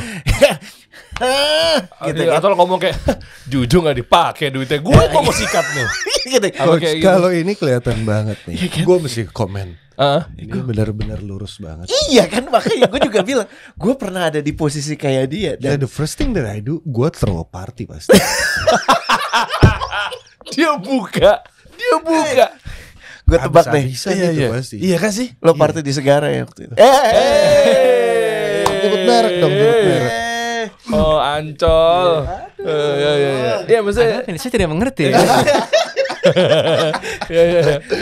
gitu atau lo ngomong kayak jujur nggak dipakai duitnya, gue kok mau sikat nih. gitu. Apa kayak gitu? Kalau ini kelihatan banget nih. Gue mesti komen. Ah. Ini benar-benar lurus banget. Iya kan, makanya gue juga bilang gue pernah ada di posisi kayak dia. Dan Dan the first thing that I do, gue throw a party pasti. Dia buka. gue tebak deh, Bisa gitu pasti. Iya kan sih? lo party di Segara ya waktu itu. Nyebut merek dong, nyebut merek. Oh Ancol. Iya maksudnya. Ini saya tidak mengerti.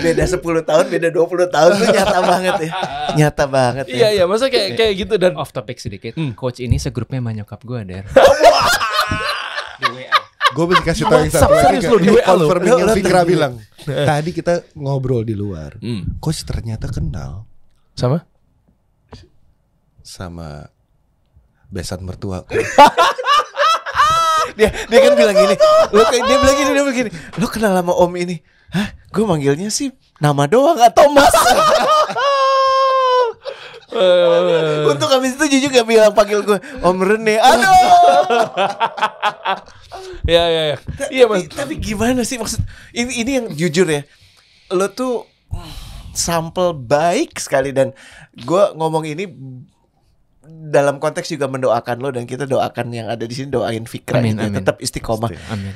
Beda 10 tahun, beda 20 tahun tuh nyata banget ya. Nyata banget ya. Iya maksudnya kayak gitu dan Off topic sedikit. Coach ini segrupnya sama nyokap gue, Der. Gue mesti kasih tahu yang satu Serius lagi. lu, di WA lu. Confirming yang Lu Fikra ngerti. bilang. Tadi kita ngobrol di luar. Coach ternyata kenal sama besan mertua. Dia kan bilang gini, dia bilang gini, lo kenal sama om ini? Hah? Gue manggilnya sih nama doang atau Mas. Untuk habis itu Juju gak bilang panggil gue Om Rene. Aduh. Iya mas. Tapi gimana sih maksud ini yang jujur ya. Lo tuh sampel baik sekali, dan gue ngomong ini dalam konteks juga mendoakan lo, dan kita doakan yang ada di sini, doain Fikra Amin, gitu, amin. tetap istiqomah. Amin.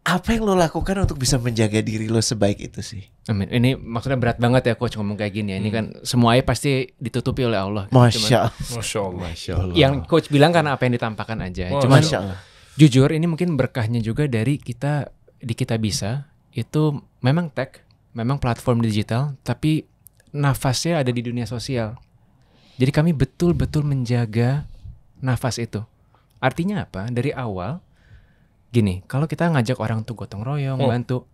Apa yang lo lakukan untuk bisa menjaga diri lo sebaik itu sih? Amin. Ini maksudnya berat banget ya coach ngomong kayak gini ya. Ini kan semua aib pasti ditutupi oleh Allah. Masya Allah. Masya Allah. Yang coach bilang karena apa yang ditampakkan aja. Masya Cuman Masya Allah. jujur ini mungkin berkahnya juga dari kita di Kita Bisa itu memang tech, memang platform digital, tapi nafasnya ada di dunia sosial. Jadi kami betul-betul menjaga nafas itu. Artinya apa? Dari awal gini, kalau kita ngajak orang untuk gotong royong, bantu,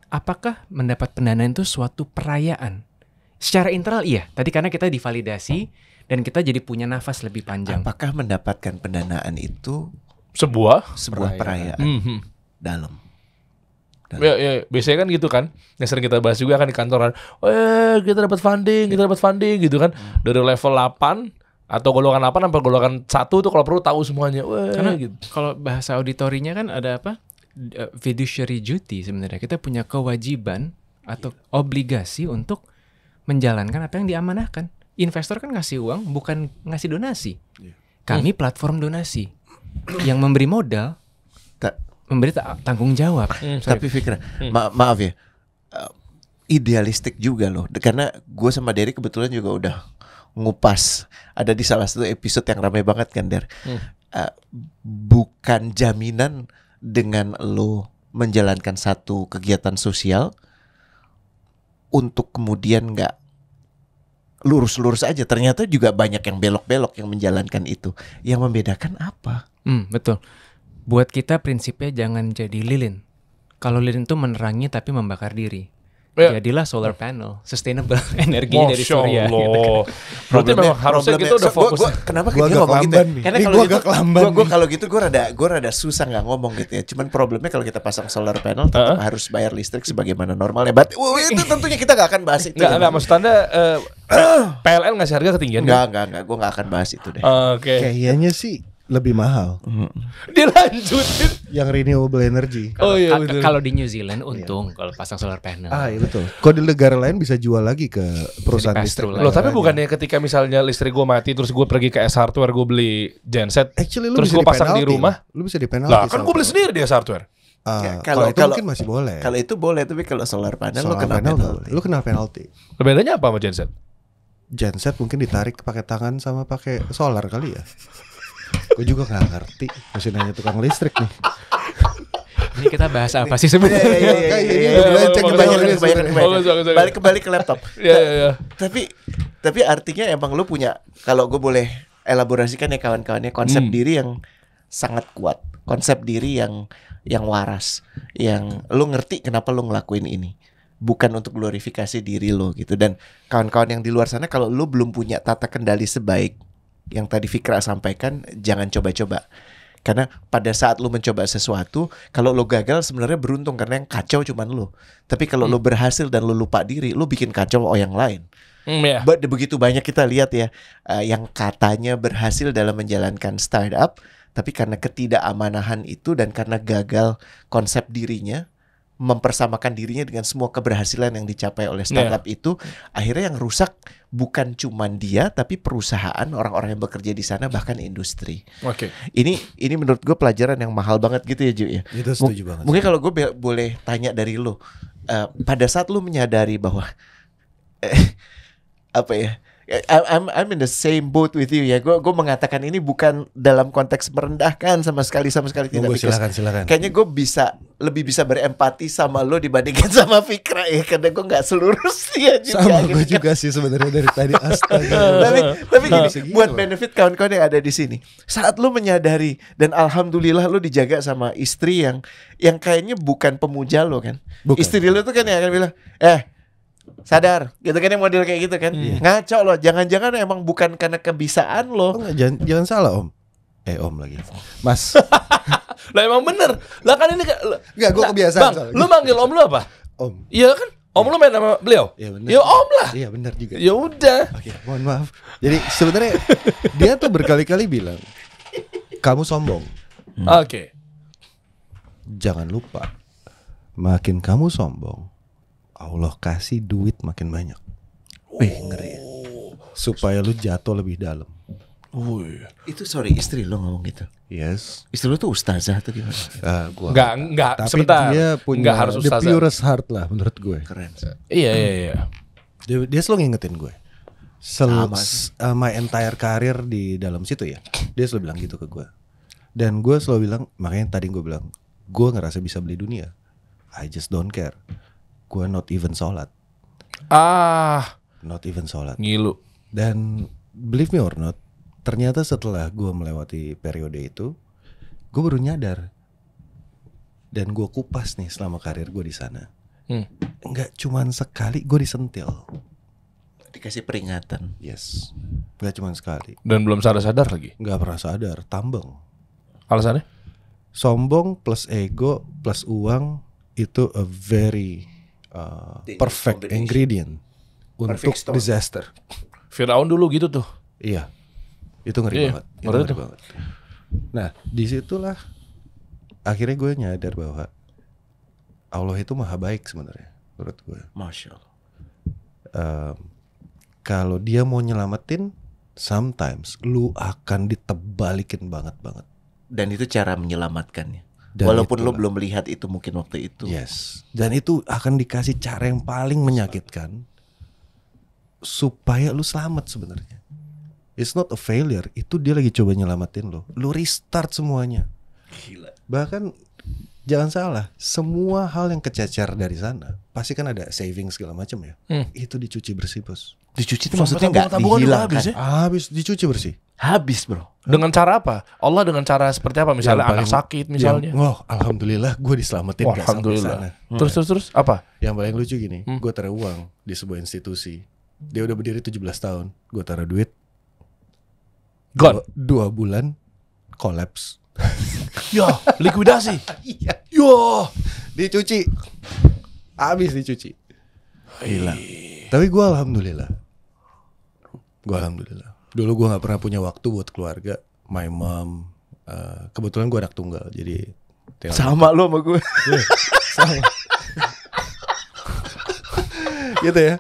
apakah mendapat pendanaan itu suatu perayaan? Secara internal iya, tadi karena kita divalidasi dan kita jadi punya nafas lebih panjang. Apakah mendapatkan pendanaan itu Sebuah. perayaan Mhm. dalam? Ya, biasanya kan gitu kan. Yang sering kita bahas juga kan di kantoran. Kita dapat funding gitu kan. Dari level 8 atau golongan 8 sampai golongan 1 tuh kalau perlu tahu semuanya. Karena Gitu. kalau bahasa auditorinya kan ada apa? Fiduciary duty sebenarnya. Kita punya kewajiban atau obligasi untuk menjalankan apa yang diamanahkan. Investor kan ngasih uang, bukan ngasih donasi. Kami platform donasi yang memberi modal, memberi tanggung jawab. Tapi Fikra, maaf ya, idealistik juga loh. Karena gue sama Derry kebetulan juga udah ngupas, ada di salah satu episode yang ramai banget kan, Der. Bukan jaminan dengan lo menjalankan satu kegiatan sosial untuk kemudian nggak lurus-lurus aja. Ternyata juga banyak yang belok-belok yang menjalankan itu. Yang membedakan apa? Betul. Buat kita prinsipnya jangan jadi lilin. Kalau lilin itu menerangi tapi membakar diri. Jadilah solar panel, sustainable energi dari surya. Gitu kan. Berarti memang harusnya kita udah fokus. Kenapa Gua dia agak ngomong gitu? lamban nih. Karena Ini kalau gua gitu, agak lamban gua nih. kalau gitu gue rada susah nggak ngomong gitu ya. Cuman problemnya kalau kita pasang solar panel tetap harus bayar listrik sebagaimana normalnya. Itu tentunya kita nggak akan bahas itu. Enggak, maksud Anda PLN ngasih harga ketinggian kan? Enggak. Gue nggak akan bahas itu deh. Oke. Kayaknya sih lebih mahal Dilanjutin. yang renewable energy. Oh iya betul. Kalau di New Zealand untung kalau pasang solar panel. Iya betul. Kalau di negara lain bisa jual lagi ke perusahaan Jadi listrik. pass-through Loh, tapi negaranya. bukannya ketika misalnya listrik gue mati terus gue pergi ke S Hardware gue beli genset, Actually lu terus bisa gue pasang di dipenalti rumah. loh. Lu bisa dipenalti. Lah kan sama gue beli sendiri di S Hardware. Kalau itu mungkin masih boleh. Kalau itu boleh, tapi kalau solar panel lo Solar kena panel nggak penalti. boleh. Lu kena penalti. Bedanya apa sama genset? Genset mungkin ditarik pakai tangan sama pakai solar kali ya. Gue juga gak ngerti. Mesti nanya tukang listrik nih. Ini kita bahas apa sih Iya, sebenarnya? Balik ke laptop. Iya. Tapi artinya emang lu punya, kalau gue boleh elaborasikan ya kawan-kawannya, konsep diri yang sangat kuat, konsep diri yang waras, yang lu ngerti kenapa lu ngelakuin ini, bukan untuk glorifikasi diri lo gitu. Dan kawan-kawan yang di luar sana, kalau lu belum punya tata kendali sebaik yang tadi Fikra sampaikan, jangan coba-coba. Karena pada saat lu mencoba sesuatu, kalau lu gagal sebenarnya beruntung karena yang kacau cuman lu. Tapi kalau lu berhasil dan lu lupa diri, lu bikin kacau yang lain. Iya. Begitu banyak kita lihat ya, yang katanya berhasil dalam menjalankan startup, tapi karena ketidakαμanahan itu dan karena gagal konsep dirinya, mempersamakan dirinya dengan semua keberhasilan yang dicapai oleh startup itu, akhirnya yang rusak bukan cuman dia, tapi perusahaan, orang-orang yang bekerja di sana, bahkan industri. Oke. Ini menurut gue pelajaran yang mahal banget gitu ya, Ju ya. Itu setuju banget. Mungkin kalau gue boleh tanya dari lo, pada saat lo menyadari bahwa apa ya, I'm in the same boat with you ya. Gue mengatakan ini bukan dalam konteks merendahkan sama sekali tidak. Silakan. Kayaknya gue lebih bisa berempati sama lo dibandingkan sama Fikra ya, karena gue nggak selurus dia juga. Sama gitu gue kan. juga sih sebenarnya dari tadi. Astaga. Tapi gini, Segitu. buat benefit kawan-kawan yang ada di sini, saat lu menyadari dan alhamdulillah lu dijaga sama istri yang kayaknya bukan pemuja lo kan. Bukan. Istri lu tuh kan yang akan bilang, sadar, gitu kan, yang model kayak gitu kan. Ngaco lo, jangan-jangan emang bukan karena kebisaan lo. Oh, enggak, jangan salah Om. Om lagi. Mas. Lah emang bener. Lah kan ini Enggak, gue kebiasaan Bang, soalnya. lu manggil om lu apa? Om. Iya kan? Om lu main sama beliau? Iya benar. Ya om lah. Iya benar juga. Ya udah. Oke, mohon maaf. Jadi sebenarnya dia tuh berkali-kali bilang, kamu sombong. Oke. Jangan lupa, makin kamu sombong, Allah kasih duit makin banyak. Wih, ngeri. Supaya lu jatuh lebih dalam. Wih. Itu sorry, istri lo ngomong gitu. Yes. Istri lo tuh ustazah atau gimana? Gua Enggak, tapi sebentar. dia punya Enggak harus the ustazah. purest heart lah menurut gue. Keren. Iya. Dia selalu ngingetin gue. My entire career di dalam situ ya. Dia selalu bilang gitu ke gue. Dan gue selalu bilang, makanya tadi gue bilang, gue ngerasa bisa beli dunia. I just don't care. Gue not even sholat. Not even sholat. Ngilu. Dan believe me or not, ternyata setelah gue melewati periode itu, gue baru nyadar. Dan gue kupas nih selama karir gue di sana. Enggak cuman sekali gue disentil. Dikasih peringatan. Yes. Enggak cuman sekali. Dan belum sadar lagi. Enggak pernah sadar, tambeng. Alasannya? Sombong plus ego plus uang itu a very perfect combination. ingredient untuk Perfect storm. disaster. Firaun dulu gitu tuh. Iya. Itu ngeri Iya, banget. Itu ngeri ngeri tuh. banget. Nah, disitulah akhirnya gue nyadar bahwa Allah itu maha baik sebenarnya menurut gue. Masya Allah. Kalau dia mau nyelamatin, sometimes lu akan ditebalikin banget. Dan itu cara menyelamatkannya. Dan Walaupun lo itulah. belum melihat itu mungkin waktu itu. Yes. Dan itu akan dikasih cara yang paling menyakitkan supaya lu selamat sebenarnya. It's not a failure. Itu dia lagi coba nyelamatin lo. Lu restart semuanya. Gila. Bahkan jangan salah, semua hal yang kececer dari sana pasti kan ada saving segala macam ya. Itu dicuci bersih, Bos. Dicuci itu Sampai maksudnya nggak tabungan juga dihilangkan. habis ya? Habis dicuci bersih. Habis bro. Dengan cara apa? Allah dengan cara seperti apa? Misalnya Yang anak paling- sakit misalnya. Alhamdulillah gue diselamatin Wah, gak sampai alhamdulillah. sana. Terus apa? Yang paling lucu gini, gue taruh uang di sebuah institusi. Dia udah berdiri 17 tahun. Gue taruh duit. Gone. 2 bulan collapse. Ya, likuidasi. Iya. Yo. Dicuci. Habis dicuci. Hilang. Tapi gue alhamdulillah. Dulu gue gak pernah punya waktu buat keluarga. My mom. Kebetulan gue anak tunggal. Jadi Sama lo sama gue. sama. Gitu ya.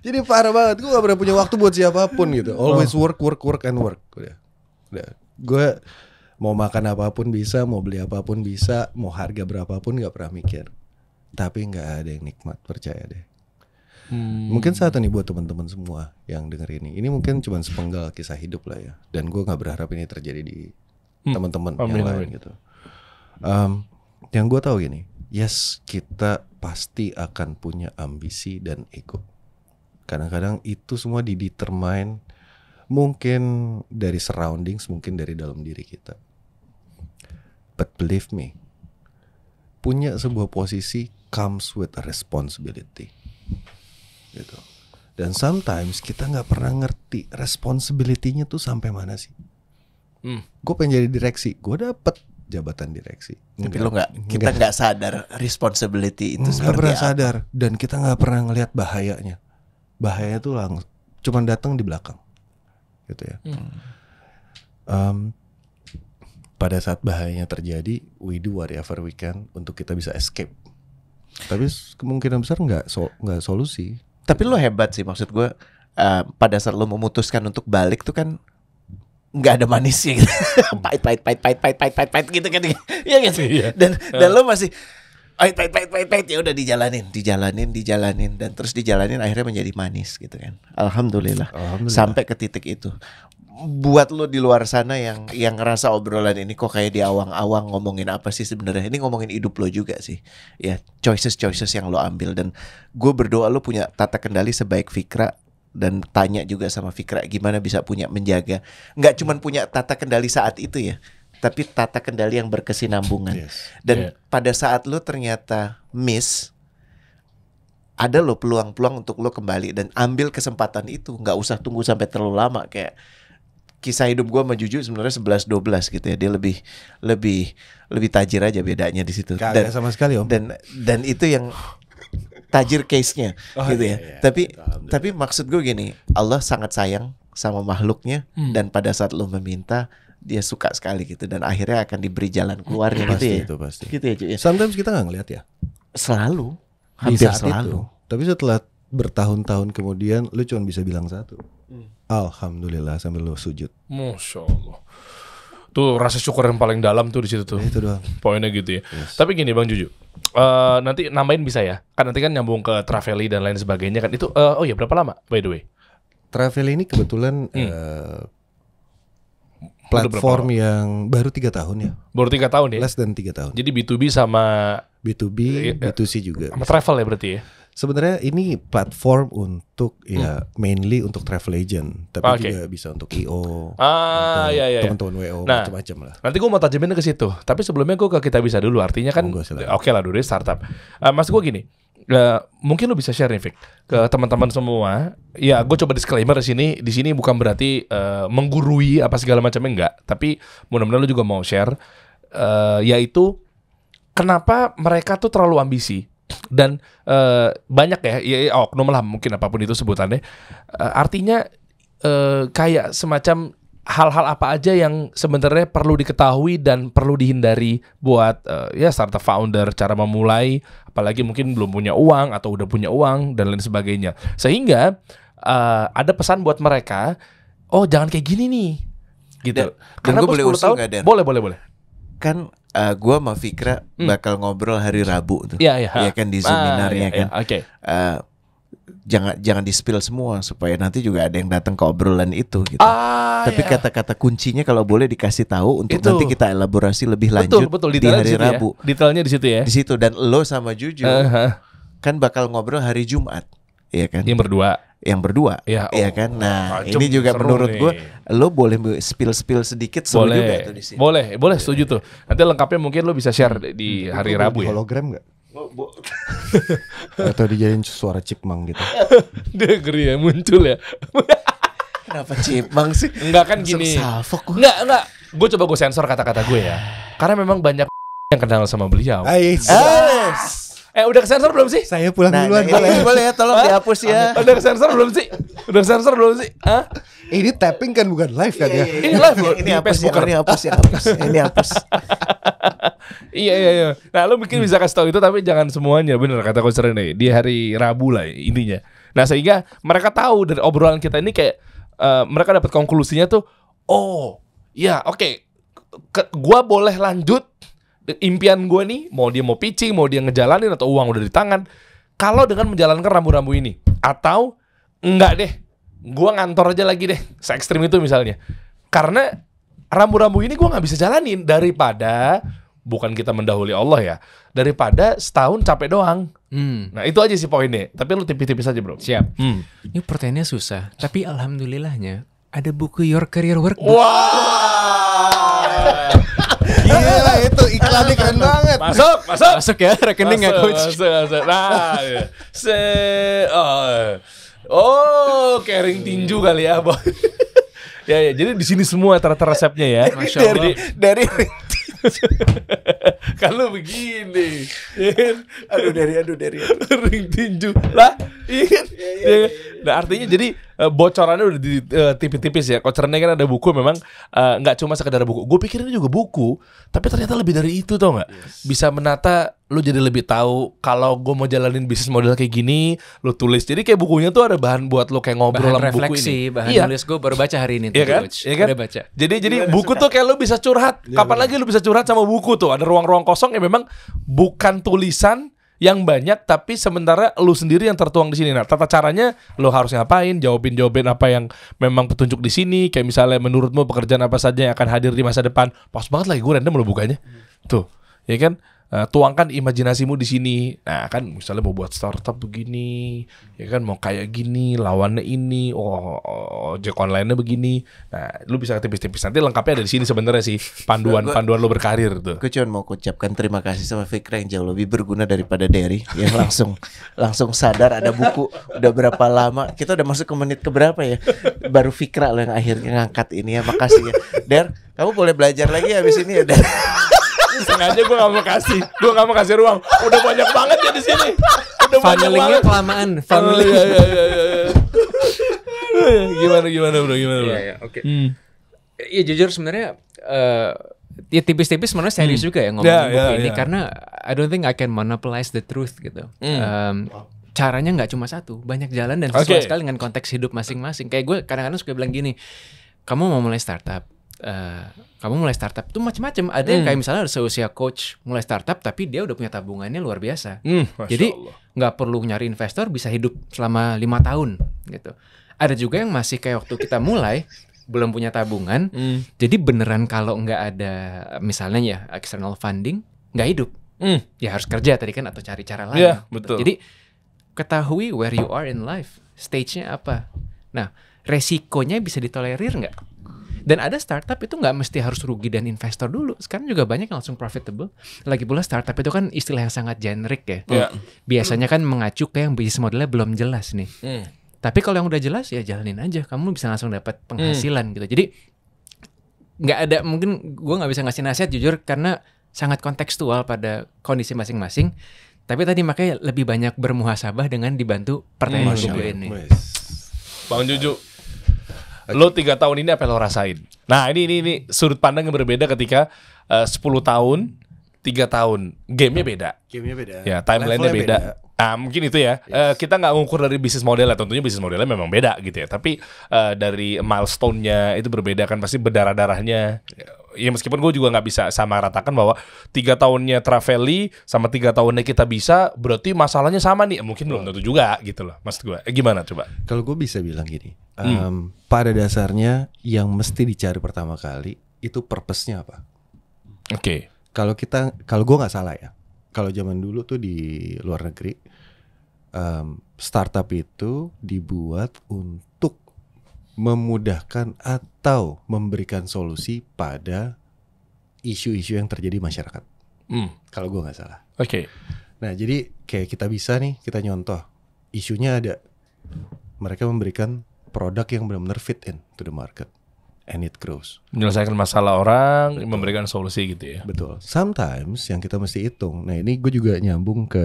Jadi parah banget. Gue gak pernah punya waktu buat siapapun gitu. Always work and work. Udah. Gue mau makan apapun bisa, mau beli apapun bisa, mau harga berapapun gak pernah mikir. Tapi gak ada yang nikmat, percaya deh. Mungkin satu nih buat teman-teman semua yang denger ini. Ini mungkin cuma sepenggal kisah hidup lah ya. Dan gue gak berharap ini terjadi di teman-teman yang Amin, lain amin. gitu. Yang gue tahu gini, yes kita pasti akan punya ambisi dan ego. Kadang-kadang itu semua didetermine mungkin dari surroundings, mungkin dari dalam diri kita. But believe me, punya sebuah posisi comes with a responsibility, gitu. Dan sometimes kita nggak pernah ngerti responsibility-nya tuh sampai mana sih. Gue pengen jadi direksi, gue dapet jabatan direksi. Tapi lo kita nggak sadar responsibility itu nggak seperti pernah apa. sadar, dan kita nggak pernah ngelihat bahayanya. Bahayanya tuh cuman datang di belakang, gitu ya. Pada saat bahayanya terjadi, we do whatever we can untuk kita bisa escape. Tapi kemungkinan besar nggak solusi. Tapi lo hebat sih, maksud gue. Pada saat lo memutuskan untuk balik tuh kan nggak ada manisnya gitu. pahit gitu kan. Iya gitu. Dan lo masih pahit ya udah dijalanin dan terus dijalanin akhirnya menjadi manis gitu kan. Alhamdulillah. Sampai ke titik itu. Buat lo di luar sana yang ngerasa obrolan ini kok kayak di awang-awang ngomongin apa sih sebenarnya, ini ngomongin hidup lo juga sih ya, choices yang lo ambil. Dan gue berdoa lo punya tata kendali sebaik Fikra, dan tanya juga sama Fikra gimana bisa punya menjaga, nggak cuman punya tata kendali saat itu ya, tapi tata kendali yang berkesinambungan. Dan pada saat lo ternyata miss, ada lo peluang-peluang untuk lo kembali dan ambil kesempatan itu, nggak usah tunggu sampai terlalu lama. Kayak kisah hidup gue sama Juju sebenarnya 11-12 gitu ya. Dia lebih tajir aja bedanya di situ. Kagak sama sekali om. Dan itu yang tajir case-nya gitu ya. Tapi maksud gue gini, Allah sangat sayang sama makhluknya, dan pada saat lo meminta dia suka sekali gitu, dan akhirnya akan diberi jalan keluarnya gitu ya. Itu pasti. Gitu ya, Ju, ya. Sometimes kita nggak ngeliat ya. Selalu, Di hampir saat selalu. itu. Tapi setelah bertahun-tahun kemudian, lu cuma bisa bilang satu. Alhamdulillah sambil lu sujud. Masya Allah. Tuh rasa syukur yang paling dalam tuh di situ tuh. Itu doang. Poinnya gitu ya. Tapi gini Bang Juju, nanti nambahin bisa ya? Kan nanti kan nyambung ke Traveli dan lain sebagainya kan. Itu oh ya berapa lama by the way? Travel ini kebetulan platform yang baru 3 tahun ya. Baru 3 tahun ya? Less than 3 tahun. Jadi B2B sama B2B, B2C juga. sama travel ya berarti ya? Sebenarnya ini platform untuk ya mainly untuk travel agent, tapi juga bisa untuk IO, Iya. teman-teman WO, Nah, macam-macam lah. Nanti gue mau tajemin ke situ. Tapi sebelumnya gue ke Kita Bisa dulu. Artinya kan Monggo, silakan. oke lah dulu startup. Mas gue gini, mungkin lu bisa share nih Fik, ke teman-teman semua. Ya gue coba disclaimer di sini. Di sini bukan berarti menggurui apa segala macamnya, enggak. Tapi mudah-mudahan lu juga mau share, yaitu kenapa mereka tuh terlalu ambisi. Dan banyak ya oknum lah mungkin apapun itu sebutannya. Artinya kayak semacam hal-hal apa aja yang sebenarnya perlu diketahui dan perlu dihindari buat ya startup founder, cara memulai, apalagi mungkin belum punya uang atau udah punya uang dan lain sebagainya. Sehingga ada pesan buat mereka, oh jangan kayak gini nih, gitu. Dan gue boleh 10 usul tahun, nggak, Dan? boleh. Kan gue sama Fikra bakal ngobrol hari Rabu tuh. Iya. Ya kan di seminarnya kan. Oke. Jangan di-spill semua supaya nanti juga ada yang datang ke obrolan itu gitu. Tapi Iya. kata-kata kuncinya kalau boleh dikasih tahu untuk Itu. nanti kita elaborasi lebih lanjut Betul, di detailnya hari di situ ya. Rabu. Detailnya di situ ya. Di situ, dan lo sama Juju kan bakal ngobrol hari Jumat, ya kan? Yang berdua. Yang berdua, Ya, ya kan? Nah, macem ini juga seru menurut nih. gue lo boleh spill sedikit seru juga tuh di sini. Boleh, setuju tuh. Nanti lengkapnya mungkin lo bisa share di hari Rabu ya. Hologram nggak? Atau dijadiin suara chipmunk gitu. Dia ngeri ya, muncul ya. Kenapa cipang sih? Enggak kan Langsung gini. salfok gua. Enggak. Gue coba gue sensor kata-kata gue ya. Karena memang banyak yang kenal sama beliau. Udah kesensor belum sih? Saya pulang Nah, duluan. ini boleh ya, tolong dihapus ya. Udah kesensor belum sih? Hah? Ini tapping kan bukan live kan ya? Ini live loh. Ini di hapus, Facebooker. ini hapus. Iya. Nah, lo mungkin bisa kasih tahu itu, tapi jangan semuanya. Bener kata Coach Rene. Di hari Rabu lah intinya. Nah, sehingga mereka tahu dari obrolan kita ini kayak mereka dapat konklusinya tuh, oh, ya oke. Gua boleh lanjut impian gue nih, mau pitching, mau dia ngejalanin atau uang udah di tangan. Kalau dengan menjalankan rambu-rambu ini, atau enggak deh, gue ngantor aja lagi deh, se-ekstrim itu misalnya. Karena rambu-rambu ini gue nggak bisa jalanin daripada bukan kita mendahului Allah ya, daripada setahun capek doang. Nah itu aja sih poinnya. Tapi lu tipis-tipis aja bro. Siap. Ini pertanyaannya susah, tapi alhamdulillahnya ada buku Your Career Workbook. Wah. Gila itu iklannya keren banget. Masuk ya rekening ya coach. Masuk. Nah, ya. Kering tinju kali ya, boy. Ya, jadi di sini semua rata-rata resepnya ya. Masya Allah. Dari Kalau begini, aduh dari ring tinju lah, iya kan? Nah artinya jadi bocorannya udah di tipis-tipis ya. Coach Rene kan ada buku memang nggak cuma sekedar buku. Gue pikir ini juga buku, tapi ternyata lebih dari itu tau nggak? Bisa menata lu jadi lebih tahu kalau gue mau jalanin bisnis model kayak gini, lu tulis. Jadi kayak bukunya tuh ada bahan buat lu kayak ngobrol sama buku ini. Bahan nulis gue baru baca hari ini. Iya kan? Coach. Iya kan? Udah baca. Jadi buku tuh kayak lu bisa curhat. Kapan lagi lu bisa curhat sama buku tuh? Ada ruang-ruang kosong yang memang bukan tulisan yang banyak, tapi sementara lu sendiri yang tertuang di sini. Nah, tata caranya lu harus ngapain? Jawabin apa yang memang petunjuk di sini. Kayak misalnya menurutmu pekerjaan apa saja yang akan hadir di masa depan. Pas banget lagi gue random lu bukanya. Tuh, ya kan? Tuangkan imajinasimu di sini. Nah kan misalnya mau buat startup begini, ya kan mau kayak gini, lawannya ini, ojek online-nya begini. Nah, lu bisa tipis-tipis. Nanti lengkapnya ada di sini sebenarnya sih, panduan lu berkarir tuh. Gue cuma mau ucapkan terima kasih sama Fikra yang jauh lebih berguna daripada Derry yang langsung sadar ada buku. Udah berapa lama? Kita udah masuk ke menit keberapa ya? Baru Fikra lo yang akhirnya ngangkat ini ya. Makasih ya. Der, kamu boleh belajar lagi habis ini ya, Der. Sengaja gue gak mau kasih ruang. Udah banyak banget ya di sini. Udah banyak Funnelingnya banget. kelamaan. Funneling. Gimana bro? Iya, oke. Iya jujur sebenarnya ya tipis-tipis sebenarnya serius juga ya ngomongin buku ini karena I don't think I can monopolize the truth gitu. Caranya nggak cuma satu, banyak jalan dan sesuai sekali dengan konteks hidup masing-masing. Kayak gue kadang-kadang suka bilang gini, kamu mau mulai startup, tuh macam-macam. Ada yang kayak misalnya seusia coach mulai startup tapi dia udah punya tabungannya luar biasa. Jadi nggak perlu nyari investor, bisa hidup selama 5 tahun gitu. Ada juga yang masih kayak waktu kita mulai belum punya tabungan. Jadi beneran kalau nggak ada misalnya ya external funding nggak hidup. Ya harus kerja tadi kan atau cari cara lain. Yeah, betul. Jadi ketahui where you are in life, stage-nya apa. Nah resikonya bisa ditolerir nggak? Dan ada startup itu nggak mesti harus rugi dan investor dulu. Sekarang juga banyak yang langsung profitable. Lagi pula startup itu kan istilah yang sangat generik ya. Biasanya kan mengacu ke yang bisnis modelnya belum jelas nih. Tapi kalau yang udah jelas ya jalanin aja. Kamu bisa langsung dapat penghasilan gitu. Jadi nggak ada, mungkin gue nggak bisa ngasih nasihat jujur karena sangat kontekstual pada kondisi masing-masing. Tapi tadi makanya lebih banyak bermuhasabah dengan dibantu pertanyaan buku ini. Bang Juju, lo 3 tahun ini apa yang lo rasain? Nah ini sudut pandang yang berbeda ketika 10 tahun, 3 tahun. Gamenya beda. Ya, timeline-nya beda. Mungkin itu ya. Kita nggak ngukur dari bisnis modelnya. Tentunya bisnis modelnya memang beda gitu ya. Tapi dari milestone-nya itu berbeda kan. Pasti berdarah-darahnya. Ya meskipun gue juga nggak bisa sama ratakan bahwa 3 tahunnya Traveli sama 3 tahunnya kita bisa, berarti masalahnya sama nih. Mungkin belum tentu juga gitu loh. Maksud gue gimana coba? Kalau gue bisa bilang gini, pada dasarnya yang mesti dicari pertama kali itu purpose-nya apa? Oke. Kalau gue nggak salah ya, kalau zaman dulu tuh di luar negeri, startup itu dibuat untuk memudahkan atau memberikan solusi pada isu-isu yang terjadi di masyarakat. Kalau gue nggak salah. Oke. Nah jadi kayak kita bisa nih, kita nyontoh isunya ada, mereka memberikan produk yang benar-benar fit in to the market and it grows. Menyelesaikan masalah orang, memberikan solusi gitu ya. Betul. Sometimes yang kita mesti hitung. Nah ini gue juga nyambung ke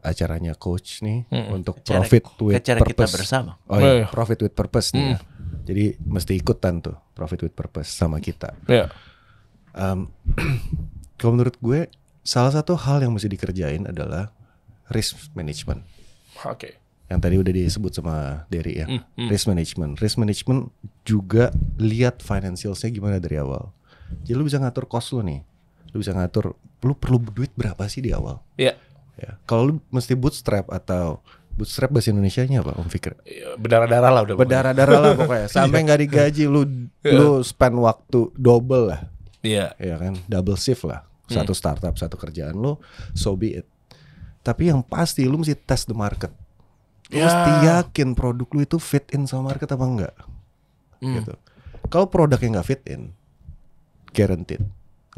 acaranya coach nih untuk profit with acara purpose. kita bersama. Oh iya, profit with purpose nih ya. Jadi mesti ikutan tuh profit with purpose sama kita. Iya. Kalau menurut gue salah satu hal yang mesti dikerjain adalah risk management. Oke. Yang tadi udah disebut sama Derry ya. Risk management juga lihat financialsnya gimana dari awal. Jadi lu bisa ngatur cost lu nih. Lu bisa ngatur lu perlu duit berapa sih di awal. Iya. Ya. Kalau lu mesti bootstrap atau Bootstrap bahasa Indonesianya apa Om Fikri? Berdarah-darah lah udah. Berdarah-darah lah pokoknya. Sampai nggak digaji lu spend waktu double lah. Iya. Ya kan, double shift lah. Satu startup, satu kerjaan lu, so be it. Tapi yang pasti lu mesti test the market. Lu mesti yakin produk lu itu fit in sama market apa enggak. Gitu. Kalau produknya nggak fit in, guaranteed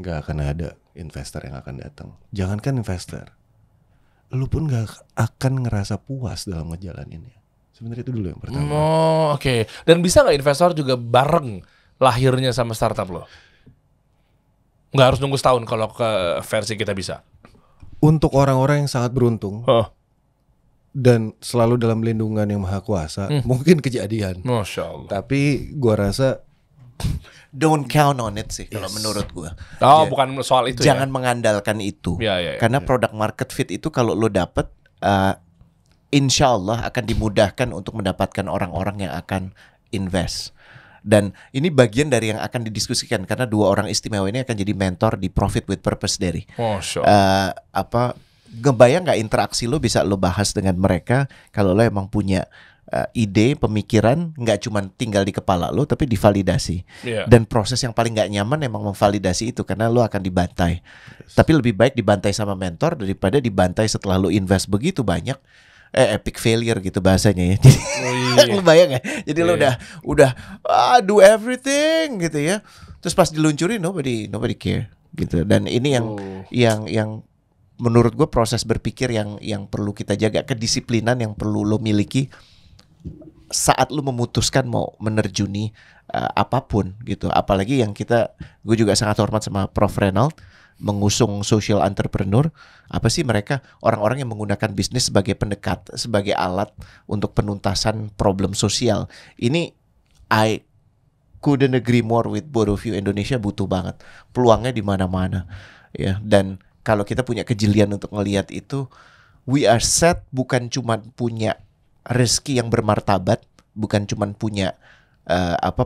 nggak akan ada investor yang akan datang. Jangankan investor, lu pun nggak akan ngerasa puas dalam ngejalaninnya. Sebenarnya itu dulu yang pertama. Oh, oke. Dan bisa nggak investor juga bareng lahirnya sama startup lo? Nggak harus nunggu setahun kalau ke versi kita bisa. Untuk orang-orang yang sangat beruntung dan selalu dalam lindungan yang maha kuasa, mungkin kejadian. Masya Allah. Tapi gua rasa Don't count on it sih kalau menurut gua. Oh, bukan soal itu Jangan mengandalkan itu. Ya. Karena product market fit itu kalau lo dapet, insya Allah akan dimudahkan untuk mendapatkan orang-orang yang akan invest. Dan ini bagian dari yang akan didiskusikan karena dua orang istimewa ini akan jadi mentor di Profit with Purpose dari. Masya Allah. Ngebayang nggak interaksi lo bisa lo bahas dengan mereka kalau lo emang punya ide, pemikiran, nggak cuma tinggal di kepala lo tapi divalidasi. Dan proses yang paling nggak nyaman emang memvalidasi itu karena lo akan dibantai. Tapi lebih baik dibantai sama mentor daripada dibantai setelah lo invest begitu banyak. Epic failure gitu bahasanya ya. Jadi lo bayang ya. Jadi lo udah do everything gitu ya. Terus pas diluncurin nobody care gitu. Dan ini yang menurut gue proses berpikir yang perlu kita jaga, kedisiplinan yang perlu lo miliki saat lu memutuskan mau menerjuni apapun gitu. Apalagi yang gue juga sangat hormat sama Prof. Reynald mengusung social entrepreneur. Apa sih mereka orang-orang yang menggunakan bisnis sebagai pendekat, sebagai alat untuk penuntasan problem sosial. Ini I couldn't agree more with both of you. Indonesia butuh banget, peluangnya di mana-mana ya. Dan kalau kita punya kejelian untuk ngelihat itu, we are set bukan cuma punya rezeki yang bermartabat, bukan cuma punya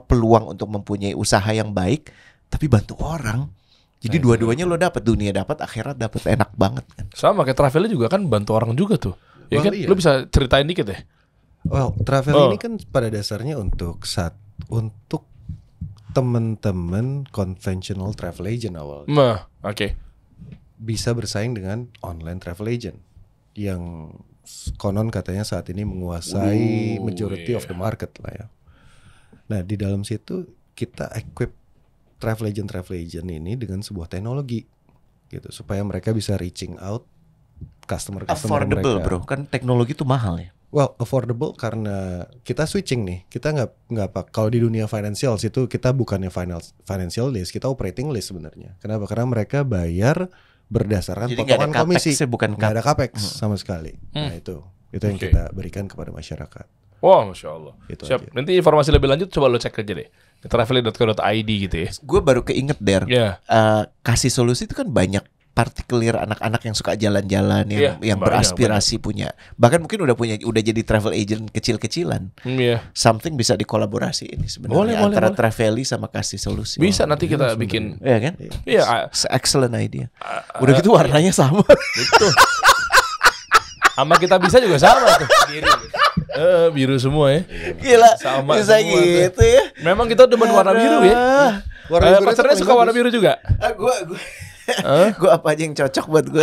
peluang untuk mempunyai usaha yang baik, tapi bantu orang. Jadi dua-duanya lo dapat, dunia dapat, akhirat dapat, enak banget kan. Sama kayak travelnya juga kan bantu orang juga tuh. Ya kan? Iya. Lo bisa ceritain dikit deh. Well, travel ini kan pada dasarnya untuk teman-teman conventional travel agent awalnya. Oke. Bisa bersaing dengan online travel agent yang konon katanya saat ini menguasai majority of the market lah ya. Nah di dalam situ kita equip travel agent ini dengan sebuah teknologi gitu supaya mereka bisa reaching out customer affordable mereka. Bro, kan teknologi itu mahal ya. Well, affordable karena kita switching nih. Kita nggak kalau di dunia financial itu kita bukannya financial list, kita operating list sebenarnya. Kenapa? Karena mereka bayar berdasarkan Jadi potongan nggak ada komisi, nggak ada capex sama sekali. Nah itu yang Oke. kita berikan kepada masyarakat. Wah, Masya Allah. Itu Siap. aja. Nanti informasi lebih lanjut coba lo cek aja deh. Travelly.co.id gitu ya. Gue baru keinget Der, Ya. kasih solusi itu kan banyak partikulir anak-anak yang suka jalan-jalan yang Iya, beraspirasi punya, bahkan mungkin udah jadi travel agent kecil-kecilan. Iya. Something bisa dikolaborasi ini sebenarnya Boleh, antara boleh. Travelly sama kasih solusi. Bisa nanti kita bikin. Iya kan? Iya. Excellent idea. Udah gitu warnanya sama. Itu. Sama kita bisa juga sama tuh. Biru semua ya. Gila, Sama bisa semua gitu ya. Memang kita demen warna biru ya. Warna biru Pacarnya itu suka paling warna bagus. biru juga. Gue apa aja yang cocok buat gue.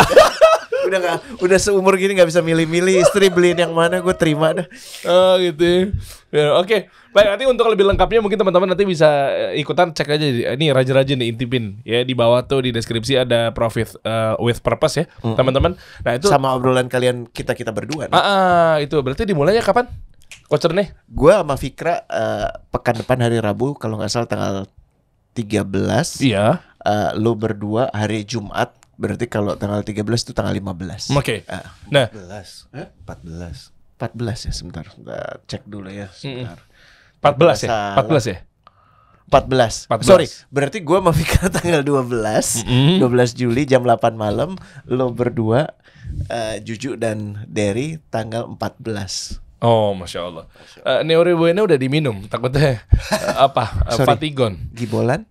udah seumur gini nggak bisa milih-milih istri beliin yang mana, gue terima dah. Oh gitu ya. Ya, oke. Baik, nanti untuk lebih lengkapnya mungkin teman-teman nanti bisa ikutan cek aja ini rajin-rajin diintipin ya, di bawah tuh di deskripsi ada Profit with Purpose ya, teman-teman. Nah, itu Sama obrolan kalian kita berdua. itu berarti dimulainya kapan? Coacher nih. Gue sama Fikra pekan depan hari Rabu kalau nggak salah tanggal 13. Iya. Lo berdua hari Jumat. Berarti kalau tanggal 13 itu tanggal 15. Oke. Nah, 14. 14 ya, sebentar. Cek dulu ya sebentar. 14 ya? Salah. 14 ya? 14. 14. Sorry, berarti gue sama Fikra tanggal 12. 12 Juli jam 8 malam. Lo berdua Juju dan Derry tanggal 14. Oh, Masya Allah. Neuri Buena udah diminum. Takutnya apa? Sorry. Fatigon. Gibolan.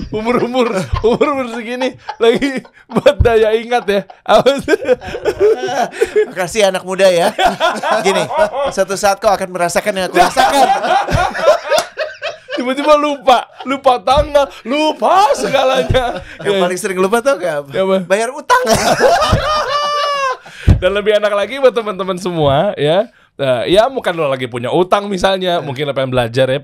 umur segini lagi buat daya ingat ya. Makasih anak muda ya. Gini, suatu saat kau akan merasakan yang aku rasakan. Tiba-tiba lupa tanggal, lupa segalanya. Yang paling sering lupa tau gak? Apa? Bayar utang. Dan lebih enak lagi buat teman-teman semua ya. Ya mungkin lo lagi punya utang misalnya, mungkin lo pengen belajar ya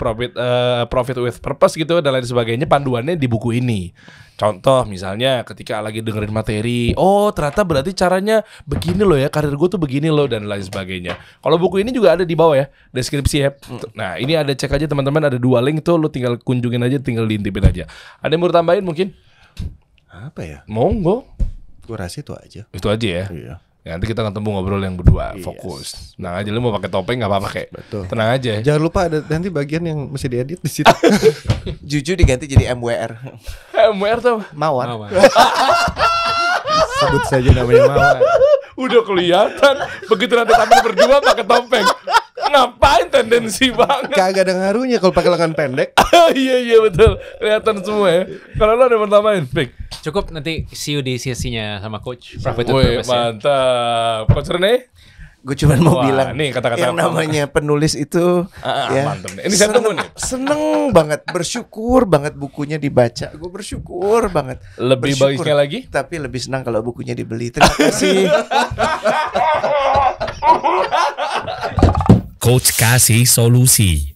profit with purpose gitu dan lain sebagainya, panduannya di buku ini. Contoh misalnya ketika lagi dengerin materi, oh ternyata berarti caranya begini loh ya, karir gue tuh begini loh dan lain sebagainya. Kalau buku ini juga ada di bawah ya, deskripsi ya. Nah ini ada, cek aja teman-teman, ada 2 link tuh, lo tinggal kunjungin aja, tinggal diintipin aja. Ada yang mau tambahin mungkin? Apa ya? Monggo. Gue rasa itu aja. Itu aja ya. Iya. Ya, nanti kita ketemu ngobrol yang berdua, fokus. Tenang aja, lu mau pakai topeng nggak apa-apa kayak. Betul. Tenang aja. Jangan lupa ada nanti bagian yang mesti diedit di situ. Juju diganti jadi MWR. MWR tuh Mawar. Sebut saja namanya Mawar. udah kelihatan. Begitu nanti tampil berdua pakai topeng. Ngapain tendensi banget? Kagak ada ngaruhnya kalau pakai lengan pendek. Iya betul. Kelihatan semua ya. Kalau lo ada yang mau tambahin, Pik? Cukup nanti see you di sesinya sama coach. Profit Woi, Purpose ya. mantap. Coach Rene? Gue cuma mau Wah, bilang nih kata-kata yang namanya penulis itu mantap nih. Ini saya tunggu nih. Seneng banget, bersyukur banget bukunya dibaca. Gue bersyukur banget. Lebih Bersyukur, baiknya lagi? tapi lebih senang kalau bukunya dibeli. Terima kasih. Coach kasih solusi.